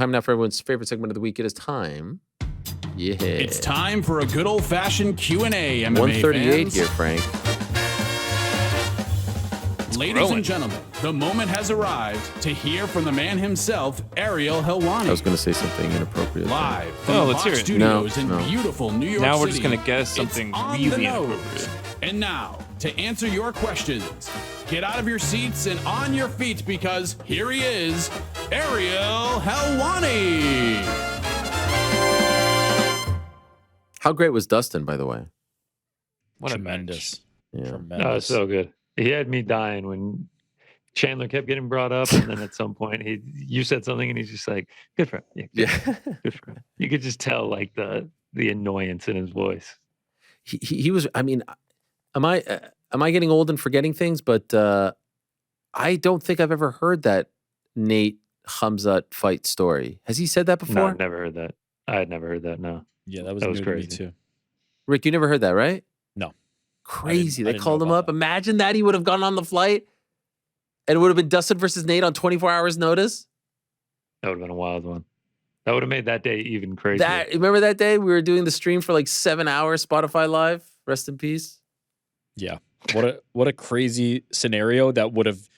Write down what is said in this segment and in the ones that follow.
time now for everyone's favorite segment of the week. It is time. Yeah. It's time for a good old-fashioned Q&A, MMA 138 fans. here, Frank. Ladies and gentlemen, the moment has arrived to hear from the man himself, Ariel Helwani. I was going to say something inappropriate. Live from the Fox Studios in beautiful New York City. Now we're just going to guess something really inappropriate. And now, to answer your questions, get out of your seats and on your feet because here he is, Ariel Helwani. How great was Dustin, by the way? What Tremendous. Yeah. Tremendous. Oh, so good. He had me dying when Chandler kept getting brought up, and then at some point you said something, and he's just like, "Good for him." Yeah, good for him. You could just tell like the annoyance in his voice. He was. I mean, am I getting old and forgetting things? But I don't think I've ever heard that Nate Khamzat fight story. Has he said that before? No, I've never heard that. I had never heard that. No. Yeah, that was crazy. to me too. Rick, you never heard that, right? No. Crazy. I They didn't called know him about up. that. Imagine that he would have gone on the flight and it would have been Dustin versus Nate on 24 hours notice. That would have been a wild one. That would have made that day even crazier. Remember that day we were doing the stream for like 7 hours, Spotify Live? Rest in peace. Yeah. What a crazy scenario that would have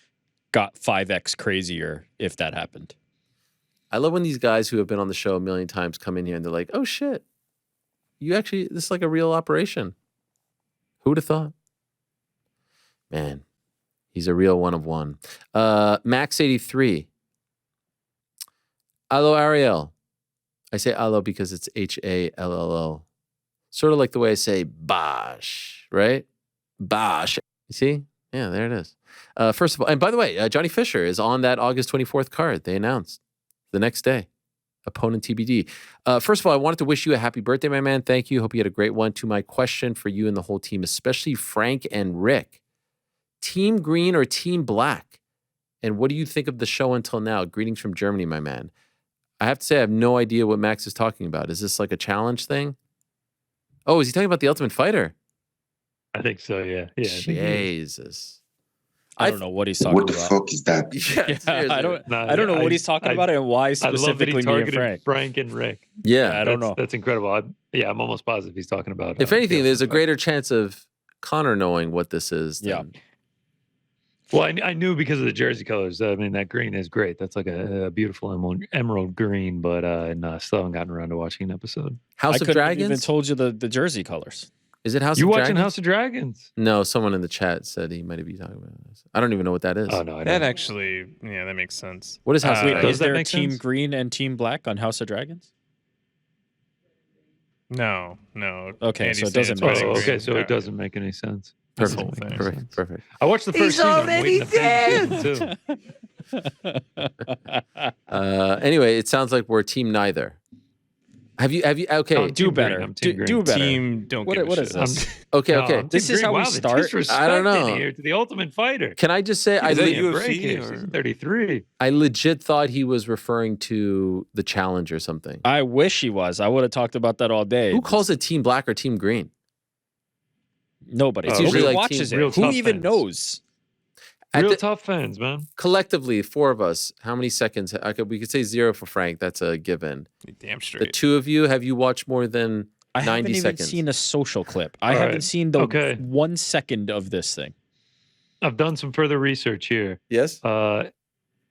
got 5x crazier if that happened. I love when these guys who have been on the show a million times come in here and they're like, oh shit, this is like a real operation. Who would have thought? Man, he's a real one of one. Max83. Allo Ariel. I say allo because it's Hallo. Sort of like the way I say Bosh, right? Bosh. You see? Yeah, there it is. First of all, and by the way, Johnny Fisher is on that August 24th card. They announced the next day. Opponent TBD. First of all, I wanted to wish you a happy birthday, my man. Thank you. Hope you had a great one. To my question for you and the whole team, especially Frank and Rick. Team green or team black? And what do you think of the show until now? Greetings from Germany, my man. I have to say I have no idea what Max is talking about. Is this like a challenge thing? Oh, is he talking about The Ultimate Fighter? I think so, yeah. Yeah. Jesus. I don't know what he's talking about. What the fuck is that? Yeah, I don't know what he's talking about and why specifically me and Frank. Frank and Rick. Yeah. I don't know. That's incredible. I'm almost positive he's talking about. If anything, there's a greater chance of Connor knowing what this is. Than... Well, I knew because of the jersey colors. I mean, that green is great. That's like a beautiful emerald green, but no, I still haven't gotten around to watching an episode. House of Dragons? I even told you the jersey colors. Is it House you of watching Dragons? House of Dragons? No, someone in the chat said he might be talking about this. I don't even know what that is. Oh, no, I don't. That actually, yeah, that makes sense. What is House of Dragons? Is there make team sense? green and team black on House of Dragons? No. Okay, Andy so it doesn't Sands make was sense. Oh, green. okay, so All it right. doesn't make any sense. Perfect. I watched the first season. I'm waiting to finish season two. Anyway, it sounds like we're team neither. Have you? Okay. Oh, Do Team better. green, I'm team green. Do better. Team don't What- give a what shit. is this? Okay. No, I'm This team is green. how we Wow, the start? disrespect I don't know. in here to the Ultimate Fighter. Can I just say Is that I UFC or- season 33? legit thought he was referring to the challenge or something. I wish he was. I would have talked about that all day. Who calls it team black or team green? Nobody. It's Who usually like watches team- it? real Who tough even fans. knows? At Real the- tough fans, man. Collectively, 4 of us. How many seconds? We could say 0 for Frank. That's a given. Damn The straight. 2 of you, have you watched more than I 90 haven't even seconds? seen a social clip. I All haven't right. seen the Okay. 1 second of this thing. I've done some further research here. Yes.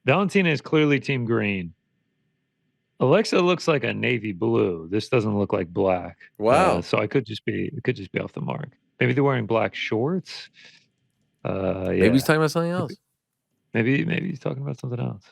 Valentina is clearly team green. Alexa looks like a navy blue. This doesn't look like black. Wow. So it could just be off the mark. Maybe they're wearing black shorts. Yeah. Maybe he's talking about something else. Maybe he's talking about something else.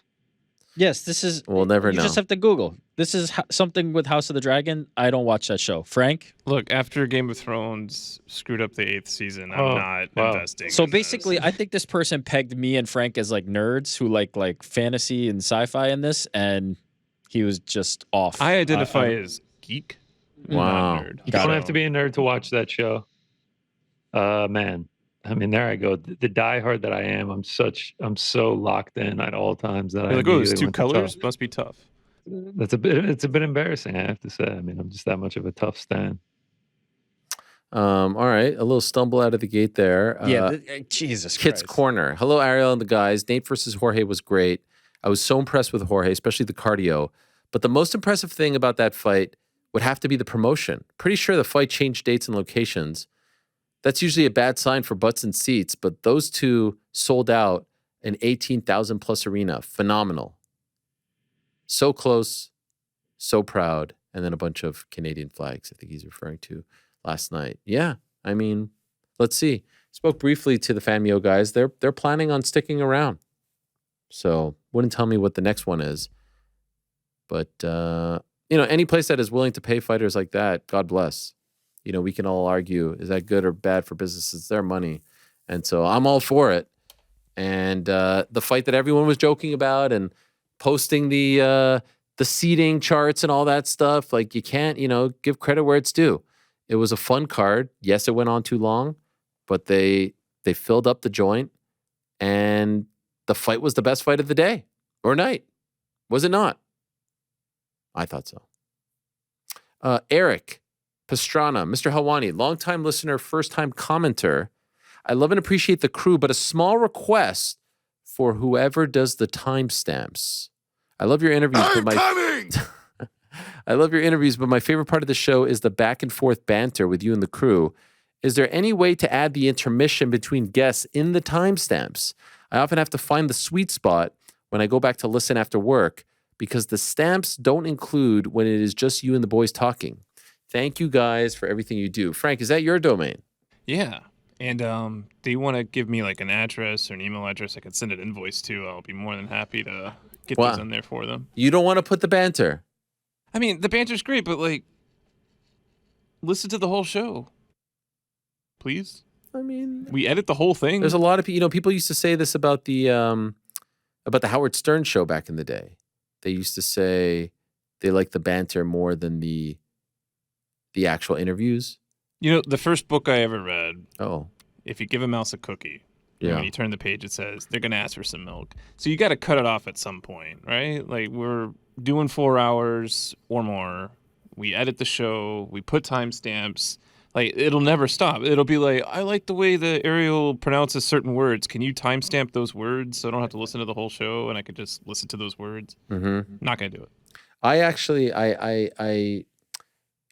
Yes, this is. We'll never you know. just have to Google. This is something with House of the Dragon. I don't watch that show. Frank? Look, after Game of Thrones screwed up the 8th season, I'm Oh, not wow. investing. So in this. basically, I think this person pegged me and Frank as like nerds who like fantasy and sci-fi in this, and he was just off. I identify as geek. Wow. Not nerd. You don't have to be a nerd to watch that show. Man. I mean, there I go. The diehard that I am, I'm so locked in at all times that I You're like, oh, there's immediately 2 went to colors. tough. Must be tough. It's a bit embarrassing, I have to say. I mean, I'm just that much of a tough stan. All right. A little stumble out of the gate there. Jesus Kit's Christ. Corner. Hello, Ariel and the guys. Nate versus Jorge was great. I was so impressed with Jorge, especially the cardio. But the most impressive thing about that fight would have to be the promotion. Pretty sure the fight changed dates and locations. That's usually a bad sign for butts and seats, but those two sold out an 18,000 plus arena. Phenomenal. So close, so proud, and then a bunch of Canadian flags, I think he's referring to last night. Yeah, I mean, let's see. Spoke briefly to the Famio guys. They're planning on sticking around. So wouldn't tell me what the next one is. But, any place that is willing to pay fighters like that, God bless. We can all argue, is that good or bad for business? It's their money. And so I'm all for it. And the fight that everyone was joking about and posting the seating charts and all that stuff, like you can't, give credit where it's due. It was a fun card. Yes, it went on too long, but they filled up the joint, and the fight was the best fight of the day or night. Was it not? I thought so. Eric Pastrana, Mr. Helwani, longtime listener, first-time commenter. I love and appreciate the crew, but a small request for whoever does the timestamps. I love your interviews, I love your interviews, but my favorite part of the show is the back and forth banter with you and the crew. Is there any way to add the intermission between guests in the timestamps? I often have to find the sweet spot when I go back to listen after work because the stamps don't include when it is just you and the boys talking. Thank you guys for everything you do. Frank, is that your domain? Yeah. And they want to give me like an address or an email address I could send an invoice to. I'll be more than happy to get those in there for them. You don't want to put the banter? I mean, the banter's great, but like, listen to the whole show. Please? I mean, we edit the whole thing. There's a lot of people, people used to say this about the Howard Stern show back in the day. They used to say they like the banter more than the actual interviews. The first book I ever read. Oh. If you give a mouse a cookie, yeah. When you turn the page, it says they're going to ask for some milk. So you got to cut it off at some point, right? Like we're doing 4 hours or more. We edit the show. We put timestamps. Like it'll never stop. It'll be like, I like the way the Ariel pronounces certain words. Can you timestamp those words so I don't have to listen to the whole show and I could just listen to those words? Mm-hmm. Not going to do it. I actually,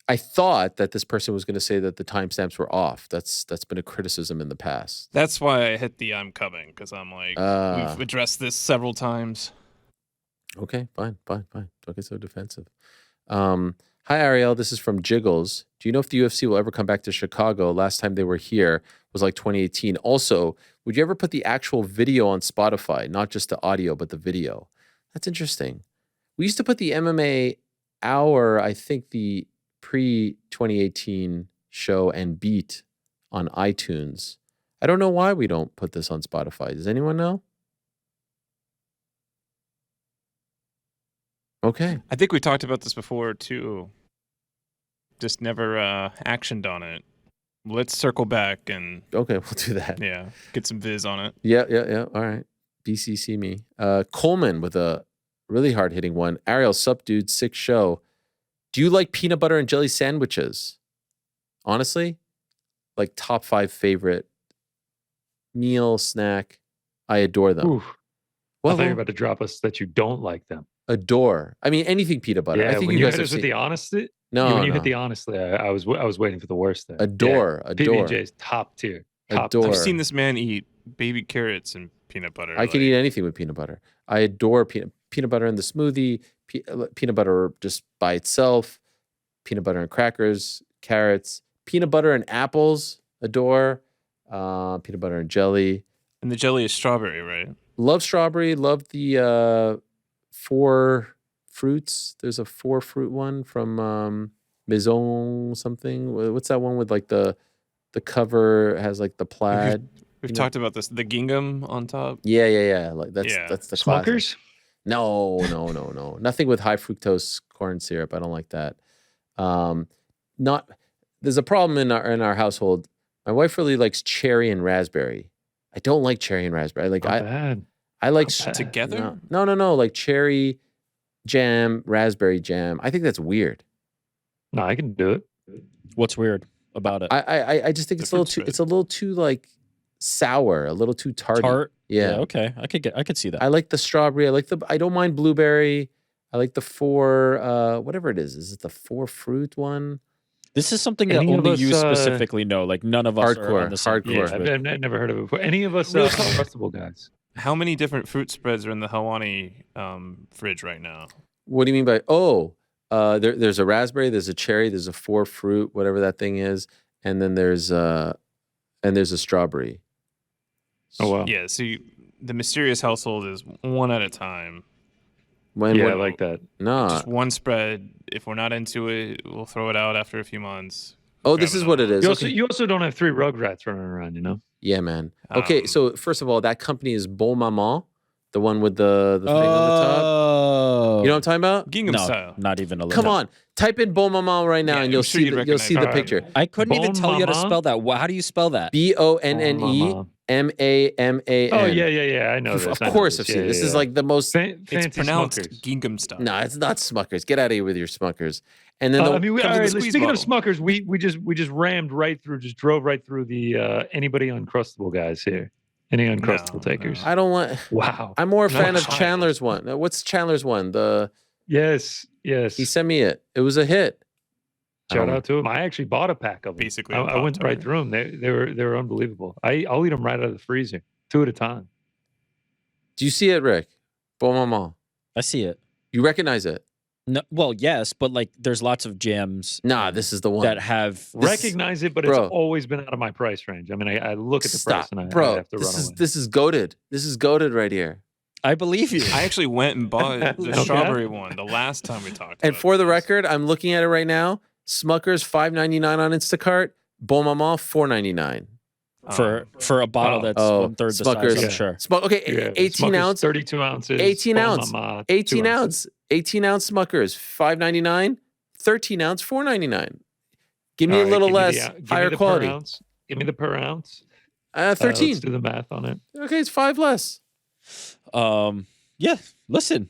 I thought that this person was going to say that the timestamps were off. That's been a criticism in the past. That's why I hit the I'm coming, because I'm like, we've addressed this several times. Okay, fine. Don't get so defensive. Hi, Ariel. This is from Jiggles. Do you know if the UFC will ever come back to Chicago? Last time they were here was like 2018. Also, would you ever put the actual video on Spotify, not just the audio, but the video? That's interesting. We used to put the MMA hour, I think the pre-2018 show and beat on iTunes. I don't know why we don't put this on Spotify. Does anyone know? Okay. I think we talked about this before too. Just never actioned on it. Let's circle back and... Okay, we'll do that. Yeah, get some viz on it. Yeah. All right. BCC me. Coleman with a really hard-hitting one. Ariel, sup, dude, sick show. Do you like peanut butter and jelly sandwiches? Honestly, like top 5 favorite meal, snack. I adore them. Oof. I thought you were about to drop us that you don't like them. Adore. I mean, anything peanut butter. Yeah, I think when you you guys hit have us with seen... the honesty. No, when you hit the honestly, I was waiting for the worst there. Adore. PB&J's top tier. Adore. I've seen this man eat baby carrots and peanut butter. I can eat anything with peanut butter. I adore peanut butter in the smoothie, peanut butter just by itself, peanut butter and crackers, carrots, peanut butter and apples. Adore. Peanut butter and jelly. And the jelly is strawberry, right? Love strawberry. Love the 4 fruits. There's a 4 fruit one from Maison something. What's that one with like the cover has like the plaid? We've talked about this. The gingham on top. Yeah. Like that's the Smuckers. No. Nothing with high fructose corn syrup. I don't like that. There's a problem in our household. My wife really likes cherry and raspberry. I don't like cherry and raspberry. I like together. No. Like cherry jam, raspberry jam. I think that's weird. No, I can do it. What's weird about it? I just think it's a little too like sour, a little too tarty. Tart? Yeah. Okay. I could see that. I like the strawberry. I don't mind blueberry. I like the 4, whatever it is. Is it the 4 fruit one? This is something that Any of only us, you specifically know. Like none of us are on the same Hardcore. page Yeah, with- I've never heard of it before. Any of us Real uncrustable guys? How many different fruit spreads are in the Helwani fridge right now? What do you mean by there's a raspberry, there's a cherry, there's a 4 fruit, whatever that thing is, and then there's a strawberry. Oh wow. Yeah, so the mysterious household is one at a time. I like that. No. Just one spread. If we're not into it, we'll throw it out after a few months. Oh, this is what it is. You also don't have 3 Rugrats running around, you know? Yeah, man. Okay, so first of all, that company is Bon Maman, the one with the thing on the top. Oh, You know what I'm talking about? Gingham no, style. not even a little. Come on, type in Bon Maman right now, Yeah, and I'm you'll sure see you'd you'll see the recognize it. picture. I couldn't even Bon tell you how to Mama? spell that. How do you spell that? BONNE MAMAN. Oh yeah. I know this. Of course, I've seen it. This is like the most. It's fancy pronounced Smuckers. Gingham style. No, it's not Smuckers. Get out of here with your Smuckers. And then I the, mean, comes in all the right, squeeze speaking of bottle. Smuckers, we just rammed right through, just drove right through the anybody uncrustable guys here. Any uncrustable No. takers? I don't want. Wow. I'm more a fan of Child. Chandler's one. What's Chandler's one? Yes. He sent me it. It was a hit. Shout out to him. I actually bought a pack of them. Basically, I a went right Pop-Tart. through them. They were unbelievable. I'll eat them right out of the freezer, 2 at a time. Do you see it, Rick? Bon Maman. I see it. You recognize it? No, well, yes, but like, there's lots of jams Nah, this is the one. that have. Recognize it, but bro. it's always been out of my price range. I mean, I look at the price and I have to run away. This is goated. This is goated right here. I believe you. I actually went and bought the Okay. strawberry one the last time we talked. And about for the this. record, I'm looking at it right now. Smuckers $5.99 on Instacart. Bon Maman $4.99. for a bottle that's Oh, 1/3 the size. Smuckers. I'm sure. Okay, Yeah, 18 Smucker's ounce. 32 ounces. 18 Bon ounce. Mama, 18 2 ounce. 18 ounce Smuckers $5.99. 13 ounce $4.99. Give me All a right, little give me less, give me higher the quality. Per ounce. Give me the per ounce. 13. Let's do the math on it. Okay, it's 5 less. Yeah. Listen,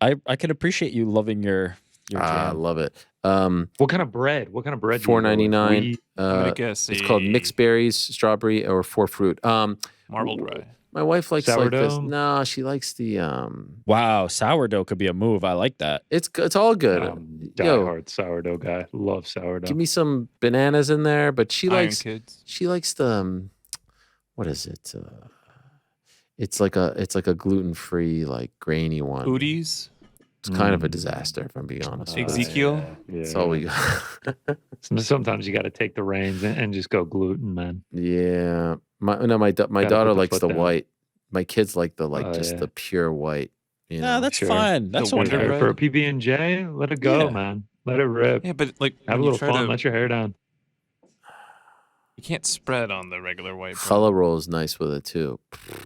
I can appreciate you loving your I jam. love it. What kind of bread? What kind of bread? do you go with? $4.99. We- I'm gonna guess It's called mixed berries, strawberry, or 4 fruit. marbled rye. My wife likes like this. Sourdough? No, she likes the Wow, sourdough could be a move. I like that. It's all good. Yo, diehard sourdough guy. Love sourdough. give me some bananas in there, but she Iron likes Kids. she likes the what is it? It's like a gluten-free, like grainy one. Foodies. It's kind of a disaster, if I'm being honest. with you. Ezekiel. That's all we got. Sometimes you got to take the reins and just go gluten, man. Yeah. My daughter put the likes foot the down. white. My kids like the Yeah. the pure white. You know? No, that's sure. fine. That's The Wonder okay. Bread. For a PB&J, let it go, Yeah. man. Let it rip. Yeah, but like Have a when you little try fun. to- Let your hair down. you can't spread on the regular white bread. Challah roll is nice with it too.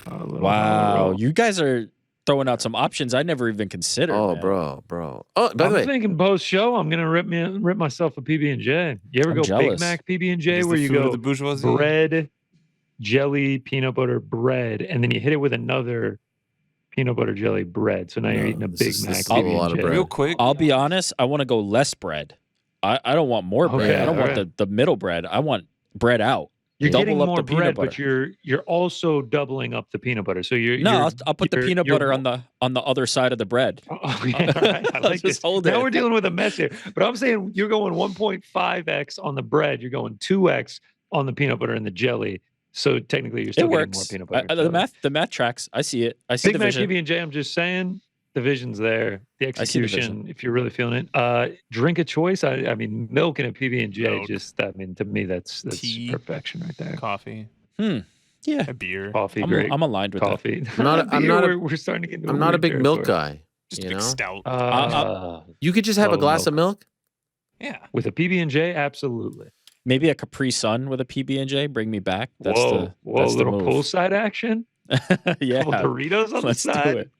A little Wow, roll. you guys are throwing out some options I never even considered. Oh, man. bro. Oh, by I'm the way, thinking post show, I'm gonna rip myself a PB&J. You ever I'm go jealous. Big Mac PB&J It's where the you food of go the bourgeoisie. bread, jelly, peanut butter, bread, and then you hit it with another peanut butter jelly bread. So now you're No, eating a this Big is- Mac this is a lot of PB&J. bread. Real quick. I'll be honest. I want to go less bread. I don't want more bread. Okay, I don't want alright. the middle bread. I want bread out. You're Double getting up more the peanut bread, butter. but you're also doubling up the peanut butter. So you're No, I'll put the you're- peanut you're- butter on the other side of the bread. Oh, yeah, all right. I like Just this. hold Now it. we're dealing with a mess here. But I'm saying you're going 1.5x on the bread. You're going 2x on the peanut butter and the jelly. So technically, you're still It getting more works. peanut butter. and The jelly. the math tracks. I see it. I see Big the Mac vision. PB&J. I'm just saying the vision's there. The I see the vision. execution, if you're really feeling it. Drink of choice. I mean, milk and a PB&J. Milk. Just, I mean, to me, that's Tea. perfection right there. Coffee. Yeah, A beer. Coffee, I'm, great. I'm aligned with that. Coffee. I'm not a- We're starting to get. Into I'm not a weird big milk territory. guy. Just You a big know, stout. you could just have a love glass of milk. Yeah. with a PB&J, absolutely. Maybe a Capri Sun with a PB&J. Bring me back. That's whoa, that's the little move. poolside action. Yeah, Couple Doritos on let's the do side. it.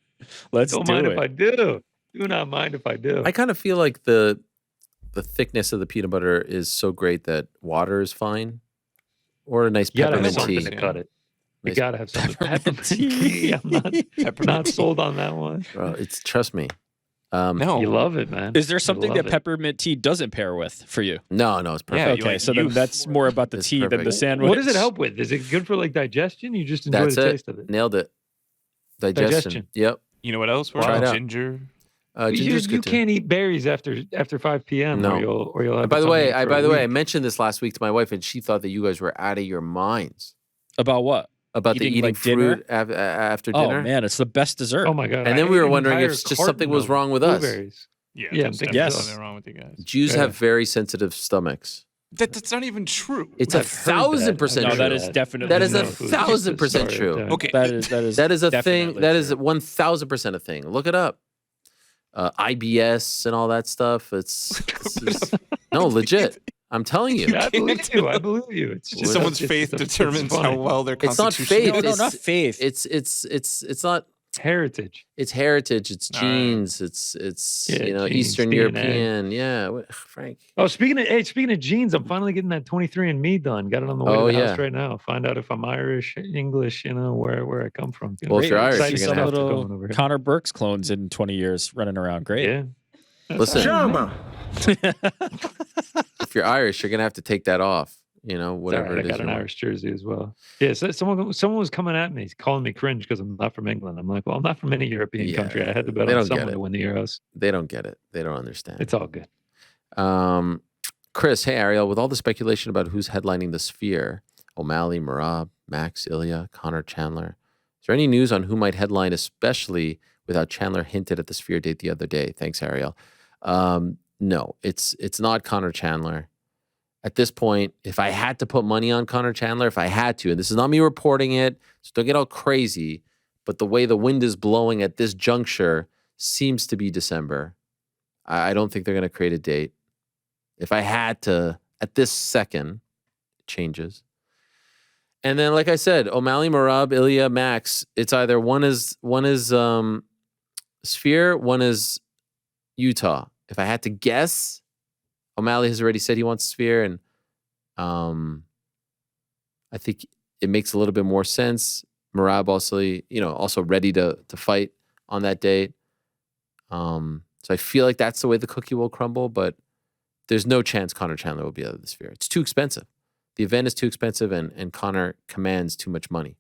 Let's Don't do mind it. if I do. Do not mind if I do. I kind of feel like the thickness of the peanut butter is so great that water is fine, or a nice you gotta have peppermint something tea. to cut it. You Nice gotta have something. Peppermint tea. I'm not Peppermint tea. sold on that one. Bro, trust me. No. You love it, man. Is there You something love that it. peppermint tea doesn't pair with for you? No, it's perfect. Yeah, you Okay, like- so then you- that's more about the It's tea than the perfect. sandwich. What does it help with? Is it good for like digestion? You just enjoy That's the it. taste of it. Nailed it. Digestion. Digestion. Yep. You know what else? Try it out. Ginger. Ginger's You good too. can't eat berries after 5 p.m. No. or you'll have. And by the way, I week. mentioned this last week to my wife, and she thought that you guys were out of your minds About what? about the eating like, dinner? fruit after Oh dinner. man, it's the best dessert. Oh my god! And I then we ate were an wondering if entire just something carton was of wrong with us. blueberries. Yeah, Yeah, there's I'm thinking definitely so. something wrong with you guys. Jews Yeah. have very sensitive stomachs. That's not even true. It's I've heard 1,000% that. No, true. that is definitely That is true. 1,000% true. Okay. That is That is a thing. definitely That is true. 1,000% a thing. Look it up. IBS and all that stuff. It's just, no, legit. I'm telling you. Yeah, I believe you. I believe you. It's just Someone's it's faith determines funny. how well their It's not constitution. faith. No, It's- not faith. It's not. heritage. It's heritage. It's All right. genes. It's Yeah, genes, Eastern DNA. European. Yeah, Frank. Oh, speaking of genes, I'm finally getting that 23andMe done. Got it on the way Oh, to the yeah. house right now. Find out if I'm Irish, English, where I come from. Well, if you're Irish, excited you're some gonna stuff have going little over here. Connor Burke's clones in 20 years running around. Great. Yeah. Listen, Shama. if you're Irish, you're gonna have to take that off. It's all Whatever right. it I is. got an you want. Irish jersey as well. Yeah, so someone was coming at me, calling me cringe because I'm not from England. I'm like, well, I'm not from any European Yeah, country. I had to bet they on don't get someone it. to win the Euros. They don't get it. They don't understand. It's all good. Chris, hey Ariel, with all the speculation about who's headlining the Sphere, O'Malley, Merab, Max, Ilya, Connor, Chandler, is there any news on who might headline, especially with how Chandler hinted at the Sphere date the other day? Thanks, Ariel. No, it's not Connor Chandler. At this point, if I had to put money on Connor Chandler, if I had to, and this is not me reporting it, so don't get all crazy, but the way the wind is blowing at this juncture seems to be December. I don't think they're going to create a date. If I had to, at this second, it changes. And then, like I said, O'Malley, Merab, Ilya, Max, it's either one is Sphere, one is Utah. If I had to guess, O'Malley has already said he wants Sphere, and I think it makes a little bit more sense. Merab also ready to fight on that date. So I feel like that's the way the cookie will crumble, but there's no chance Connor Chandler will be out of the Sphere. It's too expensive. The event is too expensive, and Connor commands too much money.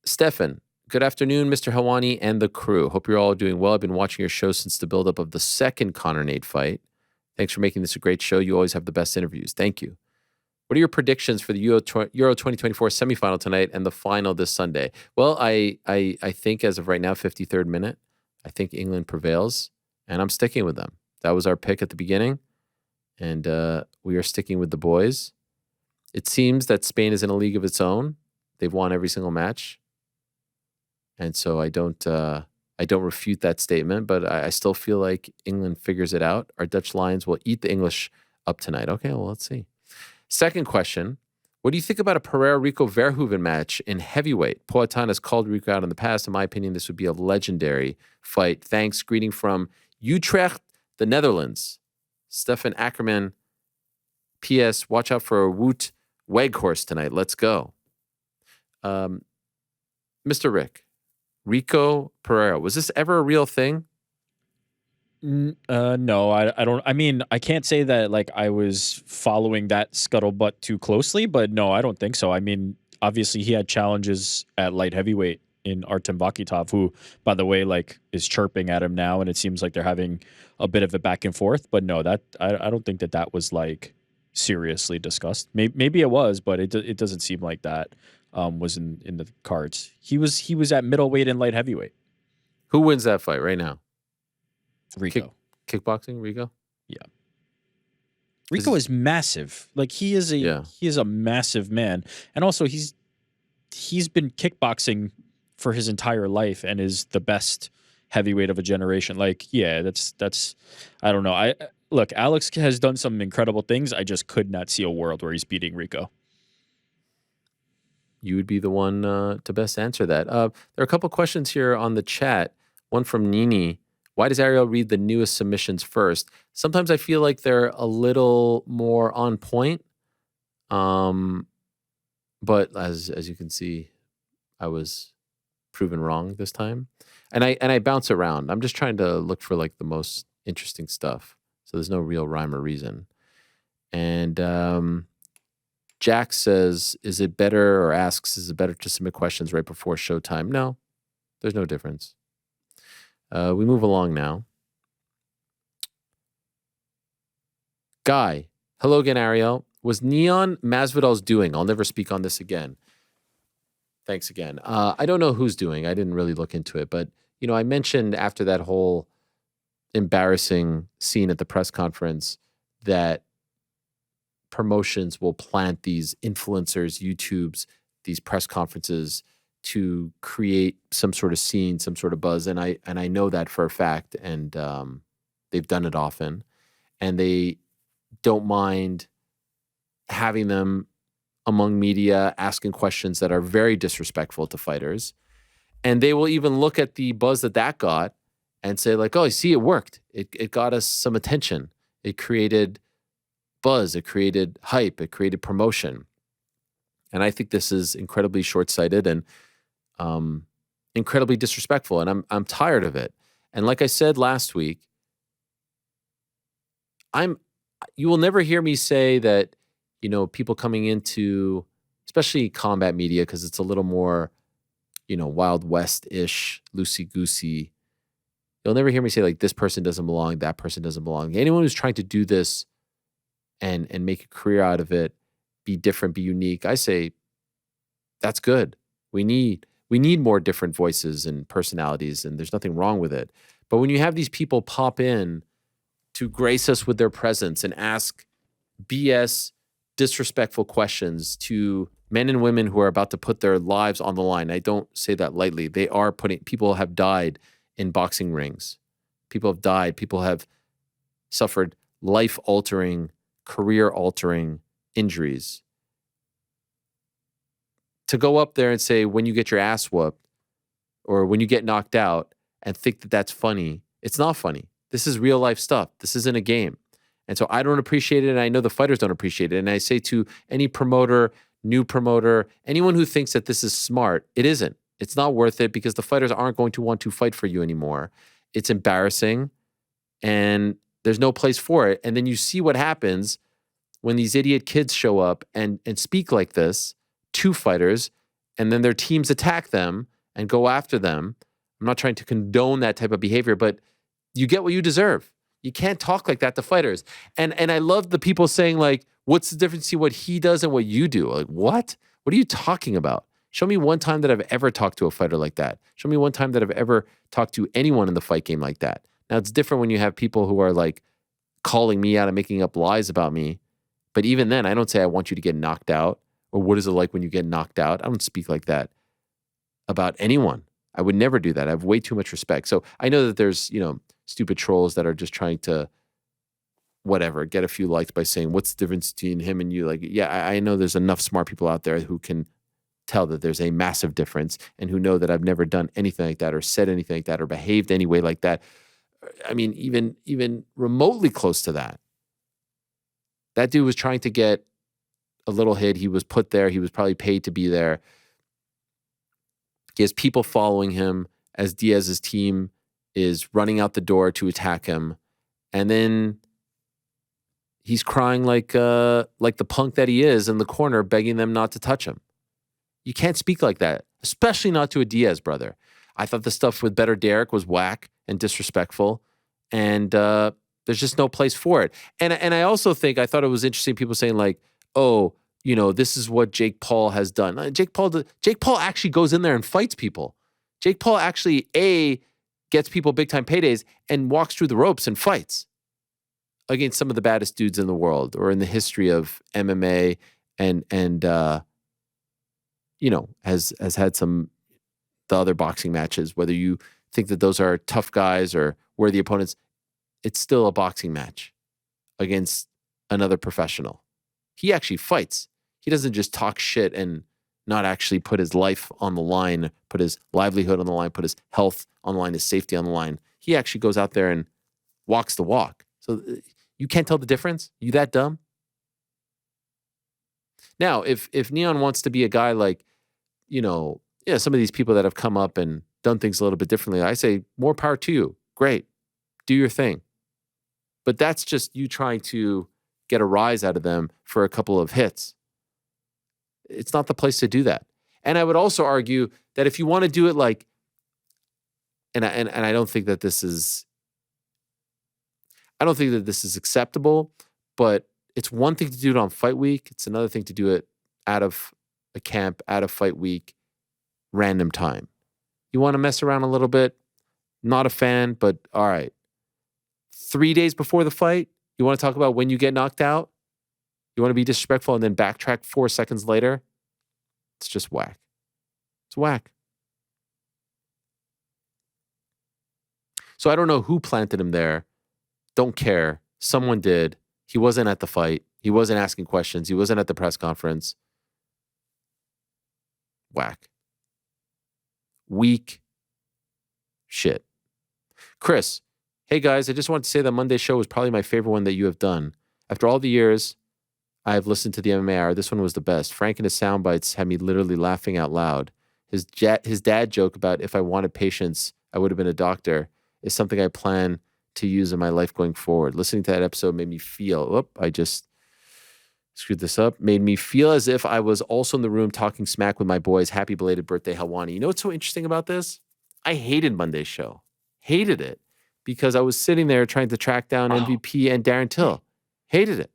Stefan, good afternoon, Mr. Helwani and the crew. Hope you're all doing well. I've been watching your show since the buildup of the second Conor Nate fight. Thanks for making this a great show. You always have the best interviews. Thank you. What are your predictions for the Euro 2024 semifinal tonight and the final this Sunday? Well, I think as of right now, 53rd minute, I think England prevails, and I'm sticking with them. That was our pick at the beginning, and we are sticking with the boys. It seems that Spain is in a league of its own. They've won every single match, and so I don't refute that statement, but I still feel like England figures it out. Our Dutch Lions will eat the English up tonight. Okay, well, let's see. Second question, what do you think about a Pereira-Rico Verhoeven match in heavyweight? Poatan has called Rico out in the past. In my opinion, this would be a legendary fight. Thanks. Greeting from Utrecht, the Netherlands. Stefan Ackerman. P.S. Watch out for a Woot Weghorst tonight. Let's go. Mr. Rick, Rico Pereira, was this ever a real thing? No, I don't. I mean, I can't say that like I was following that scuttlebutt too closely, but no, I don't think so. I mean, obviously he had challenges at light heavyweight in Artem Vakitov, who, by the way, like is chirping at him now, and it seems like they're having a bit of a back and forth. But no, that I don't think that was like seriously discussed. Maybe it was, but it doesn't seem like that was in the cards. He was at middleweight and light heavyweight. Who wins that fight right now? Rico. Kickboxing, Rico? Yeah. Rico is massive. Like he is a massive man. And also he's been kickboxing for his entire life and is the best heavyweight of a generation. Like, yeah, that's I don't know. Look, Alex has done some incredible things. I just could not see a world where he's beating Rico. You would be the one to best answer that. There are a couple questions here on the chat. One from Nini. Why does Ariel read the newest submissions first? Sometimes I feel like they're a little more on point. But as you can see, I was proven wrong this time. And I bounce around. I'm just trying to look for like the most interesting stuff. So there's no real rhyme or reason. And Jack says, is it better, or asks, is it better to submit questions right before showtime? No, there's no difference. We move along now. Guy, hello again, Ariel. Was Neon Masvidal's doing? I'll never speak on this again. Thanks again. I don't know who's doing. I didn't really look into it, but I mentioned after that whole embarrassing scene at the press conference that promotions will plant these influencers, YouTubes, these press conferences to create some sort of scene, some sort of buzz, and I know that for a fact, and they've done it often, and they don't mind having them among media, asking questions that are very disrespectful to fighters, and they will even look at the buzz that got and say like, "Oh, I see, it worked. It got us some attention. It created buzz. It created hype. It created promotion." And I think this is incredibly short-sighted and incredibly disrespectful. And I'm tired of it. And like I said last week, you will never hear me say that, people coming into, especially combat media, because it's a little more, Wild West-ish, loosey-goosey. You'll never hear me say like, this person doesn't belong, that person doesn't belong. Anyone who's trying to do this and make a career out of it, be different, be unique, I say, that's good. We need more different voices and personalities, and there's nothing wrong with it. But when you have these people pop in to grace us with their presence and ask BS, disrespectful questions to men and women who are about to put their lives on the line, I don't say that lightly. People have died in boxing rings. People have died. People have suffered life-altering, career-altering injuries. To go up there and say, when you get your ass whooped or when you get knocked out, and think that that's funny, it's not funny. This is real life stuff. This isn't a game. And so I don't appreciate it, and I know the fighters don't appreciate it. And I say to any promoter, new promoter, anyone who thinks that this is smart, it isn't. It's not worth it, because the fighters aren't going to want to fight for you anymore. It's embarrassing, and there's no place for it. And then you see what happens when these idiot kids show up and speak like this to fighters, and then their teams attack them and go after them. I'm not trying to condone that type of behavior, but you get what you deserve. You can't talk like that to fighters. And I love the people saying like, what's the difference between what he does and what you do? Like, what? What are you talking about? Show me one time that I've ever talked to a fighter like that. Show me one time that I've ever talked to anyone in the fight game like that. Now, it's different when you have people who are like calling me out and making up lies about me. But even then, I don't say I want you to get knocked out, or what is it like when you get knocked out. I don't speak like that about anyone. I would never do that. I have way too much respect. So I know that there's, stupid trolls that are just trying to, whatever, get a few likes by saying, what's the difference between him and you? Like, yeah, I know there's enough smart people out there who can tell that there's a massive difference, and who know that I've never done anything like that or said anything like that or behaved any way like that. I mean, even remotely close to that. That dude was trying to get a little hit. He was put there. He was probably paid to be there. He has people following him as Diaz's team is running out the door to attack him. And then he's crying like the punk that he is in the corner, begging them not to touch him. You can't speak like that, especially not to a Diaz brother. I thought the stuff with Better Derek was whack and disrespectful, and there's just no place for it. And I also think, I thought it was interesting, people saying like, oh, this is what Jake Paul has done. Jake Paul actually goes in there and fights people. Jake Paul actually, gets people big-time paydays and walks through the ropes and fights against some of the baddest dudes in the world or in the history of MMA, and has had the other boxing matches. Whether you think that those are tough guys or worthy opponents, it's still a boxing match against another professional. He actually fights. He doesn't just talk shit and not actually put his life on the line, put his livelihood on the line, put his health on the line, his safety on the line. He actually goes out there and walks the walk. So you can't tell the difference? You that dumb? Now, if Neon wants to be a guy like, some of these people that have come up and done things a little bit differently, I say more power to you. Great. Do your thing. But that's just you trying to get a rise out of them for a couple of hits. It's not the place to do that. And I would also argue that if you want to do it like, and I don't think that this is, acceptable, but it's one thing to do it on fight week. It's another thing to do it out of a camp, out of fight week, random time. You want to mess around a little bit? Not a fan, but all right. 3 days before the fight, you want to talk about when you get knocked out? You want to be disrespectful and then backtrack 4 seconds later? It's just whack. It's whack. So I don't know who planted him there. Don't care. Someone did. He wasn't at the fight. He wasn't asking questions. He wasn't at the press conference. Whack. Weak shit. Chris, hey guys, I just wanted to say that Monday's show was probably my favorite one that you have done. After all the years I have listened to the MMA Hour, this one was the best. Frank and his sound bites had me literally laughing out loud. His dad joke about if I wanted patience, I would have been a doctor is something I plan to use in my life going forward. Listening to that episode made me feel, I just screwed this up, made me feel as if I was also in the room talking smack with my boys. Happy belated birthday, Helwani. You know what's so interesting about this? I hated Monday's show. Hated it because I was sitting there trying to track down MVP and Darren Till. Hated it.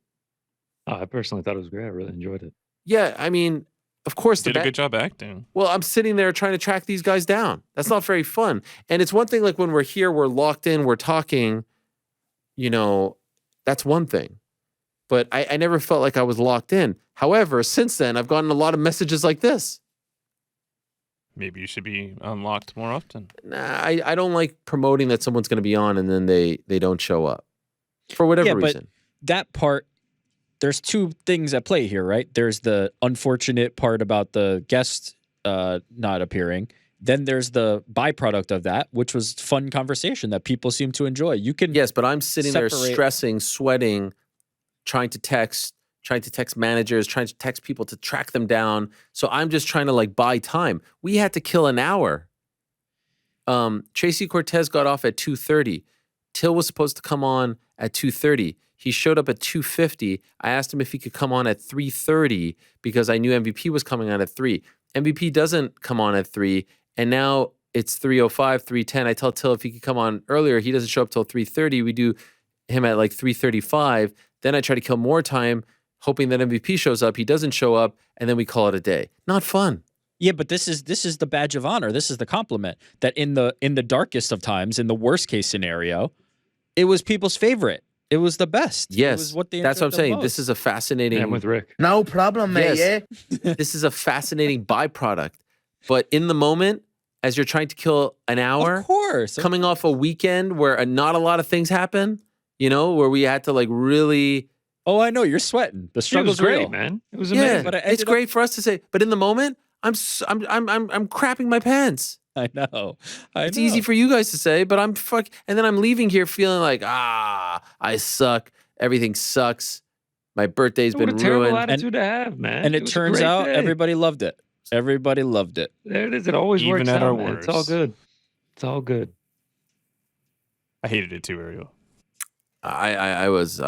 Oh, I personally thought it was great. I really enjoyed it. Yeah, I mean, of course. Did a good job acting. Well, I'm sitting there trying to track these guys down. That's not very fun. And it's one thing like when we're here, we're locked in, we're talking, that's one thing. But I never felt like I was locked in. However, since then, I've gotten a lot of messages like this. Maybe you should be unlocked more often. Nah, I don't like promoting that someone's going to be on and then they don't show up for whatever reason. But that part, there's two things at play here, right? There's the unfortunate part about the guest not appearing. Then there's the byproduct of that, which was fun conversation that people seem to enjoy. You can yes, but I'm sitting there stressing, sweating, trying to text managers, trying to text people to track them down. So I'm just trying to buy time. We had to kill an hour. Tracy Cortez got off at 2:30. Till was supposed to come on at 2:30. He showed up at 2:50. I asked him if he could come on at 3:30 because I knew MVP was coming on at 3. MVP doesn't come on at 3, and now it's 3:05, 3:10. I tell Till if he could come on earlier. He doesn't show up till 3:30. We do him at 3:35. Then I try to kill more time, hoping that MVP shows up. He doesn't show up, and then we call it a day. Not fun. Yeah, but this is the badge of honor. This is the compliment that in the darkest of times, in the worst case scenario, it was people's favorite. It was the best. Yes, it was what they that's what I'm saying. most. This is a fascinating. I'm with Rick. No problem, mate. Yes. This is a fascinating byproduct. But in the moment, as you're trying to kill an hour, Of course. coming off a weekend where not a lot of things happen, where we had to really. Oh, I know you're sweating. The It struggle's was great, real. man. It was Yeah, amazing. But I it's ended great for us to say. But in the moment, I'm crapping my pants. I know. It's easy for you guys to say, but and then I'm leaving here feeling like, I suck. Everything sucks. My birthday's What been a terrible ruined. attitude to have, man. And it was a turns great out day. everybody loved it. Everybody loved it. There it is. It always Even works at out, our man. It's all worst. good. It's all good. I hated it too, Ariel. I was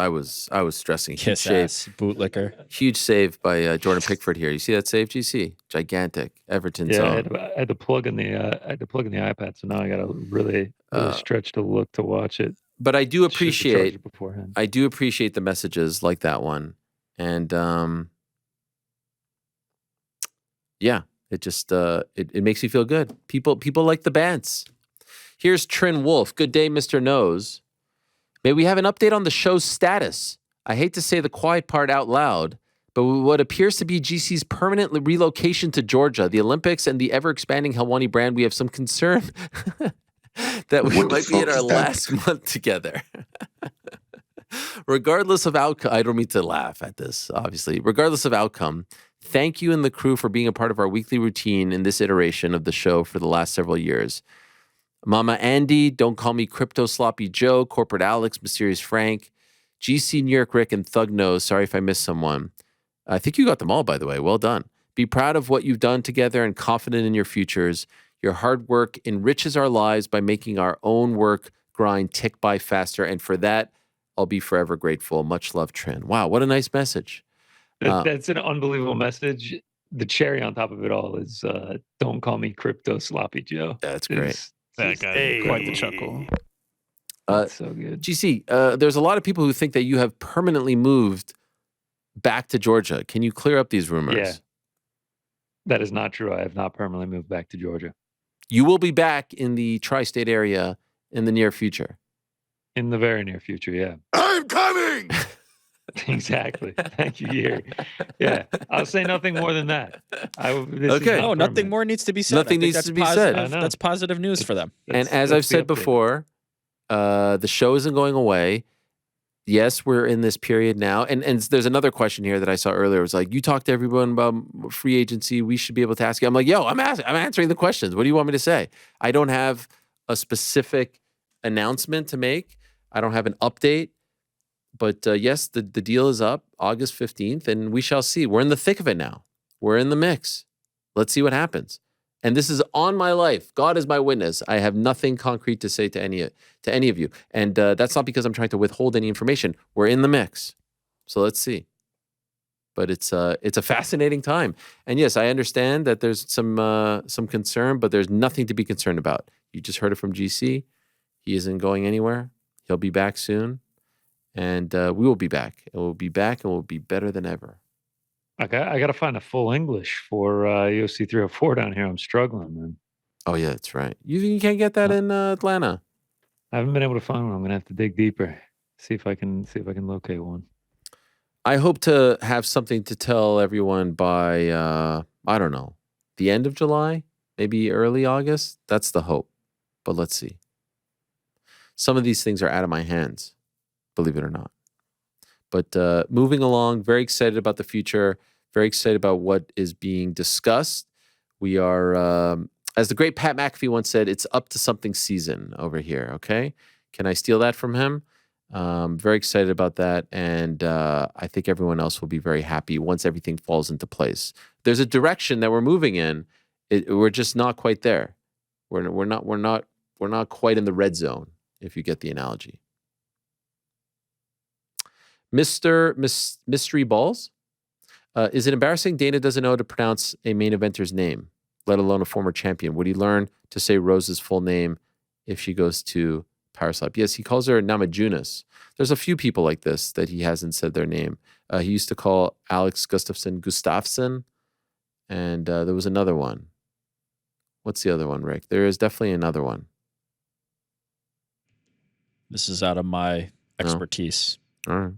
stressing. Huge Kiss save. ass, bootlicker. Huge save by Jordan Pickford here. You see that save, GC? Gigantic. Everton's Yeah, own. I had to plug in the iPad, so now I got to really stretch to look to watch it. But I do Should have charged appreciate it beforehand. the messages like that one. And yeah, it just it makes me feel good. People like the bands. Here's Trin Wolf. Good day, Mr. Nose. May we have an update on the show's status? I hate to say the quiet part out loud, but what appears to be GC's permanent relocation to Georgia, the Olympics, and the ever-expanding Helwani brand, we have some concern that we might be in our last month together. Regardless of outcome, I don't mean to laugh at this, obviously. Regardless of outcome, thank you and the crew for being a part of our weekly routine in this iteration of the show for the last several years. Mama Andy, Don't Call Me Crypto Sloppy Joe, Corporate Alex, Mysterious Frank, GC New York Rick, and Thug Nose. Sorry if I missed someone. I think you got them all, by the way. Well done. Be proud of what you've done together and confident in your futures. Your hard work enriches our lives by making our own work grind tick by faster. And for that, I'll be forever grateful. Much love, Trin. Wow, what a nice message. That's an unbelievable message. The cherry on top of it all is don't call me Crypto Sloppy Joe. That's great. That got quite the chuckle. That's so good. GC, there's a lot of people who think that you have permanently moved back to Georgia. Can you clear up these rumors? Yeah. That is not true. I have not permanently moved back to Georgia. You will be back in the tri-state area in the near future. In the very near future, yeah. I'm coming! Exactly. Thank you, Yeri. Yeah, I'll say nothing more than that. Okay. No, nothing more needs to be said. Nothing needs to be said. I know. That's positive news for them. And as I've said before, the show isn't going away. Yes, we're in this period now. And there's another question here that I saw earlier. It was like, you talk to everyone about free agency. We should be able to ask you. I'm like, I'm answering the questions. What do you want me to say? I don't have a specific announcement to make. I don't have an update. But yes, the deal is up August 15th, and we shall see. We're in the thick of it now. We're in the mix. Let's see what happens. And this is on my life. God is my witness. I have nothing concrete to say to any of you. And that's not because I'm trying to withhold any information. We're in the mix. So let's see. But it's a fascinating time. And yes, I understand that there's some concern, but there's nothing to be concerned about. You just heard it from GC. He isn't going anywhere. He'll be back soon. And we will be back. And we'll be back, and we'll be better than ever. I got to find a full English for UFC 304 down here. I'm struggling, man. Oh yeah, that's right. You can't get that in Atlanta. I haven't been able to find one. I'm gonna have to dig deeper. See if I can locate one. I hope to have something to tell everyone by I don't know, the end of July, maybe early August. That's the hope. But let's see. Some of these things are out of my hands, believe it or not. But moving along, very excited about the future, very excited about what is being discussed. We are, as the great Pat McAfee once said, it's up to something season over here, okay? Can I steal that from him? Very excited about that, and I think everyone else will be very happy once everything falls into place. There's a direction that we're moving in. We're just not quite there. We're not quite in the red zone, if you get the analogy. Mystery Balls? Is it embarrassing Dana doesn't know how to pronounce a main eventer's name, let alone a former champion? Would he learn to say Rose's full name if she goes to Power Slap? Yes, he calls her Namajunas. There's a few people like this that he hasn't said their name. He used to call Alex Gustafsson, and there was another one. What's the other one, Rick? There is definitely another one. This is out of my expertise. Oh. All right.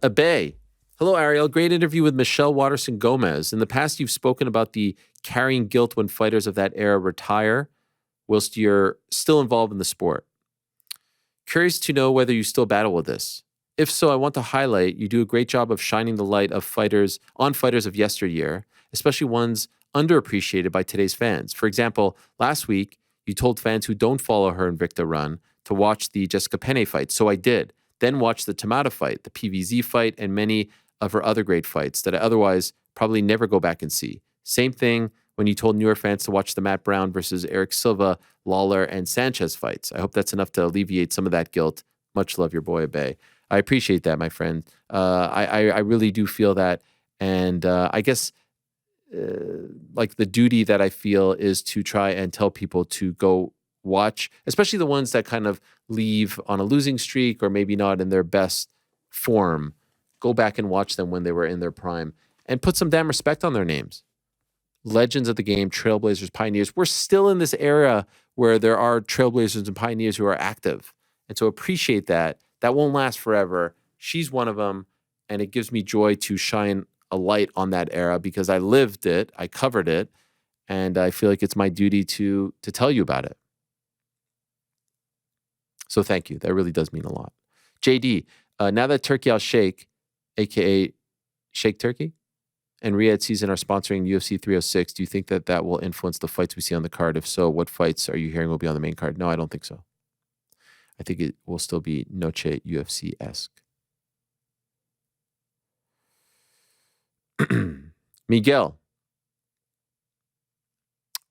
Abe. Hello, Ariel. Great interview with Michelle Waterson-Gomez. In the past, you've spoken about the carrying guilt when fighters of that era retire, whilst you're still involved in the sport. Curious to know whether you still battle with this. If so, I want to highlight you do a great job of shining the light of fighters of yesteryear, especially ones underappreciated by today's fans. For example, last week, you told fans who don't follow her Invicta run to watch the Jessica Penne fight. So I did. Then watch the Tamata fight, the PVZ fight, and many of her other great fights that I otherwise probably never go back and see. Same thing when you told newer fans to watch the Matt Brown versus Eric Silva, Lawler, and Sanchez fights. I hope that's enough to alleviate some of that guilt. Much love, your boy, Abe. I appreciate that, my friend. I really do feel that. And I guess like the duty that I feel is to try and tell people to go watch, especially the ones that kind of leave on a losing streak or maybe not in their best form. Go back and watch them when they were in their prime and put some damn respect on their names. Legends of the game, trailblazers, pioneers. We're still in this era where there are trailblazers and pioneers who are active. And so appreciate that. That won't last forever. She's one of them. And it gives me joy to shine a light on that era because I lived it, I covered it, and I feel like it's my duty to tell you about it. So thank you. That really does mean a lot. JD, now that Turkey Al Sheikh, a.k.a. Sheikh Turkey, and Riyadh season are sponsoring UFC 306, do you think that that will influence the fights we see on the card? If so, what fights are you hearing will be on the main card? No, I don't think so. I think it will still be Noche UFC-esque. Miguel,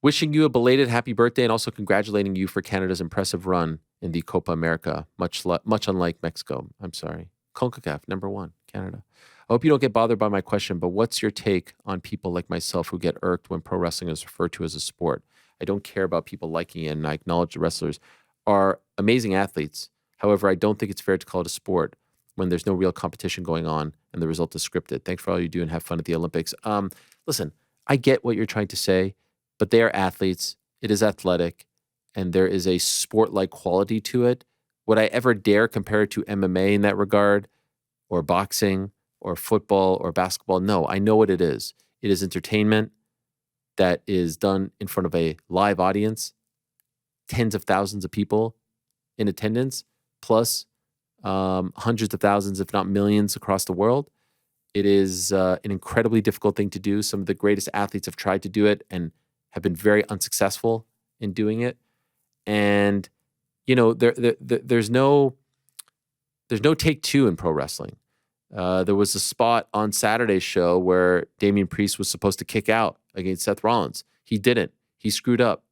Wishing you a belated happy birthday and also congratulating you for Canada's impressive run in the Copa America, much unlike Mexico. I'm sorry. CONCACAF, #1, Canada. I hope you don't get bothered by my question, but what's your take on people like myself who get irked when pro wrestling is referred to as a sport? I don't care about people liking it, and I acknowledge the wrestlers are amazing athletes. However, I don't think it's fair to call it a sport when there's no real competition going on and the result is scripted. Thanks for all you do and have fun at the Olympics. Listen, I get what you're trying to say, but they are athletes. It is athletic, and there is a sport-like quality to it. Would I ever dare compare it to MMA in that regard, or boxing, or football, or basketball? No, I know what it is. It is entertainment that is done in front of a live audience, tens of thousands of people in attendance, plus hundreds of thousands, if not millions, across the world. It is an incredibly difficult thing to do. Some of the greatest athletes have tried to do it and have been very unsuccessful in doing it. And, you know, there's no take two in pro wrestling. There was a spot on Saturday's show where Damian Priest was supposed to kick out against Seth Rollins. He didn't. He screwed up.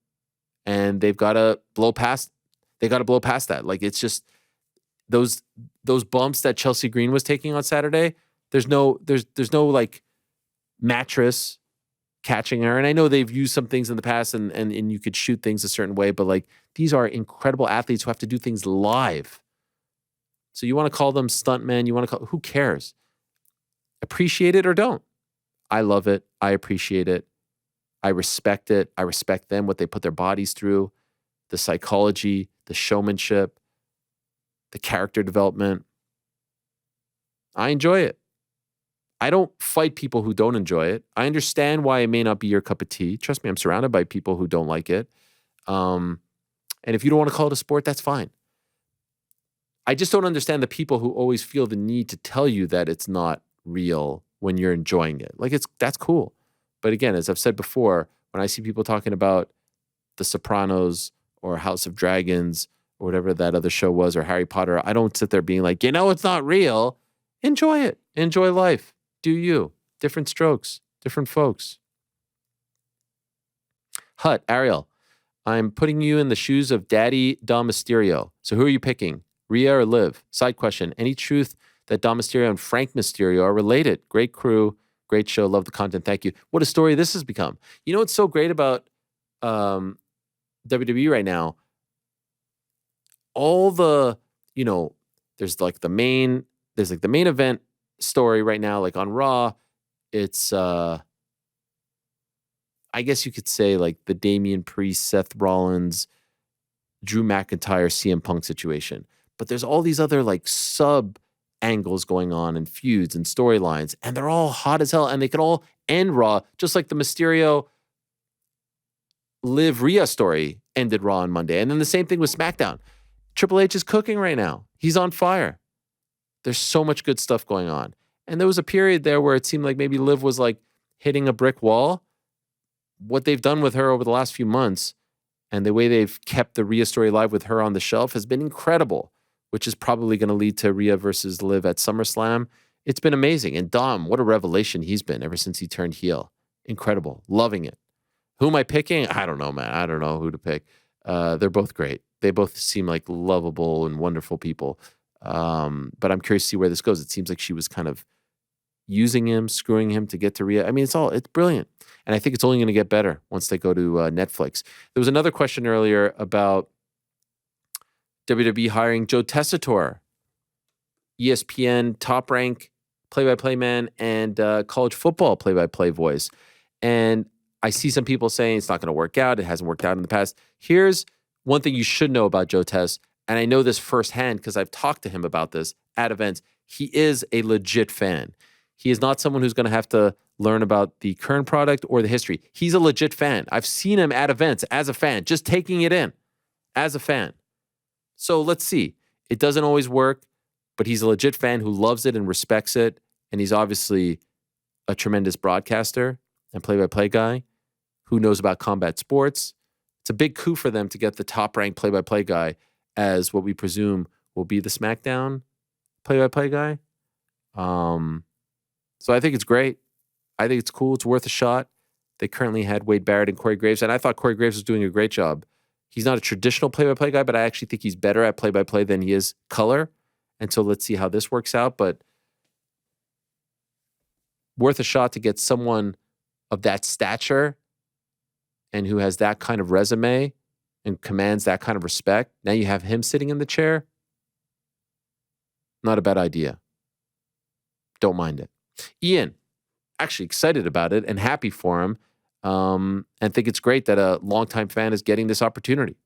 And they've got to blow past that. Like, it's just those bumps that Chelsea Green was taking on Saturday. There's no like mattress catching her. And I know they've used some things in the past and you could shoot things a certain way, but like, these are incredible athletes who have to do things live. So you want to call them stuntmen, who cares? Appreciate it or don't. I love it. I appreciate it. I respect it. I respect them, what they put their bodies through, the psychology, the showmanship, the character development. I enjoy it. I don't fight people who don't enjoy it. I understand why it may not be your cup of tea. Trust me, I'm surrounded by people who don't like it. And if you don't want to call it a sport, that's fine. I just don't understand the people who always feel the need to tell you that it's not real when you're enjoying it. Like, that's cool. But again, as I've said before, when I see people talking about The Sopranos or House of Dragons or whatever that other show was, or Harry Potter, I don't sit there being like, it's not real. Enjoy it. Enjoy life. Do you. Different strokes. Different folks. Hut, Ariel, I'm putting you in the shoes of Daddy Dom Mysterio. So who are you picking? Rhea or Liv? Side question. Any truth that Dom Mysterio and Frank Mysterio are related? Great crew. Great show. Love the content. Thank you. What a story this has become. You know what's so great about WWE right now? All the, there's like the main event story right now, like on Raw. It's I guess you could say like the Damian Priest, Seth Rollins, Drew McIntyre, CM Punk situation. But there's all these other like sub angles going on and feuds and storylines, and they're all hot as hell, and they could all end Raw, just like the Mysterio Liv Rhea story ended Raw on Monday. And then the same thing with SmackDown. Triple H is cooking right now. He's on fire. There's so much good stuff going on. And there was a period there where it seemed like maybe Liv was like hitting a brick wall. What they've done with her over the last few months and the way they've kept the Rhea story alive with her on the shelf has been incredible, which is probably going to lead to Rhea versus Liv at SummerSlam. It's been amazing. And Dom, what a revelation he's been ever since he turned heel. Incredible. Loving it. Who am I picking? I don't know, man. I don't know who to pick. They're both great. They both seem like lovable and wonderful people. But I'm curious to see where this goes. It seems like she was kind of using him, screwing him to get to Rhea. I mean, it's brilliant. And I think it's only going to get better once they go to Netflix. There was another question earlier about WWE hiring Joe Tessitore, ESPN top rank play-by-play man and college football play-by-play voice. And I see some people saying it's not going to work out. It hasn't worked out in the past. Here's one thing you should know about Joe Tess, and I know this firsthand because I've talked to him about this at events. He is a legit fan. He is not someone who's going to have to learn about the current product or the history. He's a legit fan. I've seen him at events as a fan, just taking it in as a fan. So let's see. It doesn't always work, but he's a legit fan who loves it and respects it. And he's obviously a tremendous broadcaster and play-by-play guy who knows about combat sports. It's a big coup for them to get the top-ranked play-by-play guy as what we presume will be the SmackDown play-by-play guy. So I think it's great. I think it's cool. It's worth a shot. They currently had Wade Barrett and Corey Graves, and I thought Corey Graves was doing a great job. He's not a traditional play-by-play guy, but I actually think he's better at play-by-play than he is color. And so let's see how this works out. But worth a shot to get someone of that stature and who has that kind of resume and commands that kind of respect. Now you have him sitting in the chair. Not a bad idea. Don't mind it. Ian, actually excited about it and happy for him. And think it's great that a longtime fan is getting this opportunity.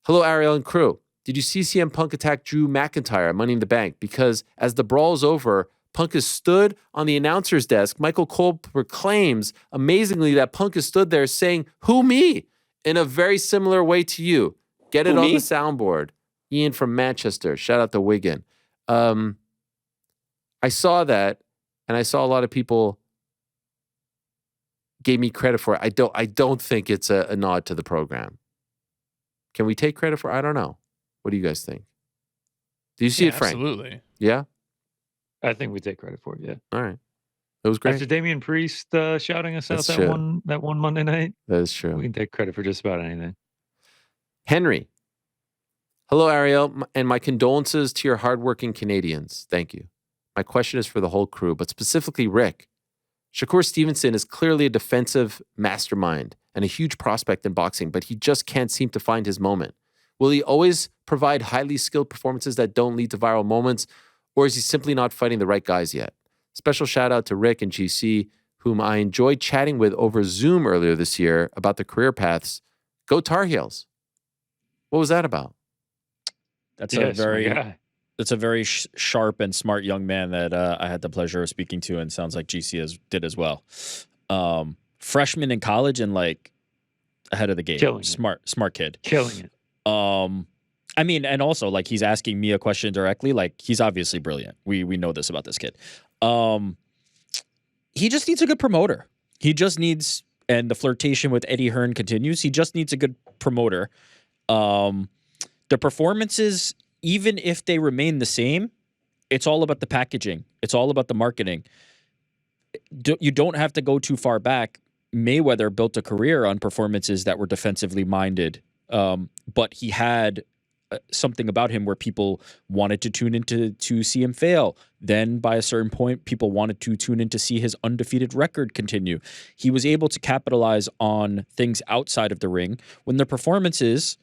Hello, Ariel and crew. Did you see CM Punk attack Drew McIntyre at Money in the Bank? Because as the brawl is over, Punk has stood on the announcer's desk. Michael Cole proclaims amazingly that Punk has stood there saying, "Who me?" in a very similar way to you. Get it on the soundboard. Ian from Manchester. Shout out to Wigan. I saw that, and I saw a lot of people gave me credit for it. I don't think it's a nod to the program. Can we take credit for it? I don't know. What do you guys think? Do you see it, Frank? Absolutely. Yeah? I think we take credit for it. Yeah. All right. It was great. After Damian Priest shouting us That's out true. that one Monday night, That is true. we can take credit for just about anything. Henry. Hello, Ariel, and my condolences to your hardworking Canadians. Thank you. My question is for the whole crew, but specifically Rick. Shakur Stevenson is clearly a defensive mastermind and a huge prospect in boxing, but he just can't seem to find his moment. Will he always provide highly skilled performances that don't lead to viral moments, or is he simply not fighting the right guys yet? Special shout out to Rick and GC, whom I enjoyed chatting with over Zoom earlier this year about the career paths. Go Tar Heels. What was that about? That's a very sharp and smart young man that I had the pleasure of speaking to, and sounds like GC did as well. Freshman in college and like ahead of the game. Smart kid. Killing it. I mean, and also like he's asking me a question directly. Like he's obviously brilliant. We know this about this kid. He just needs a good promoter. He just needs, and the flirtation with Eddie Hearn continues. He just needs a good promoter. The performances, even if they remain the same, it's all about the packaging. It's all about the marketing. You don't have to go too far back. Mayweather built a career on performances that were defensively minded, but he had something about him where people wanted to tune in to see him fail. Then by a certain point, people wanted to tune in to see his undefeated record continue. He was able to capitalize on things outside of the ring when the performances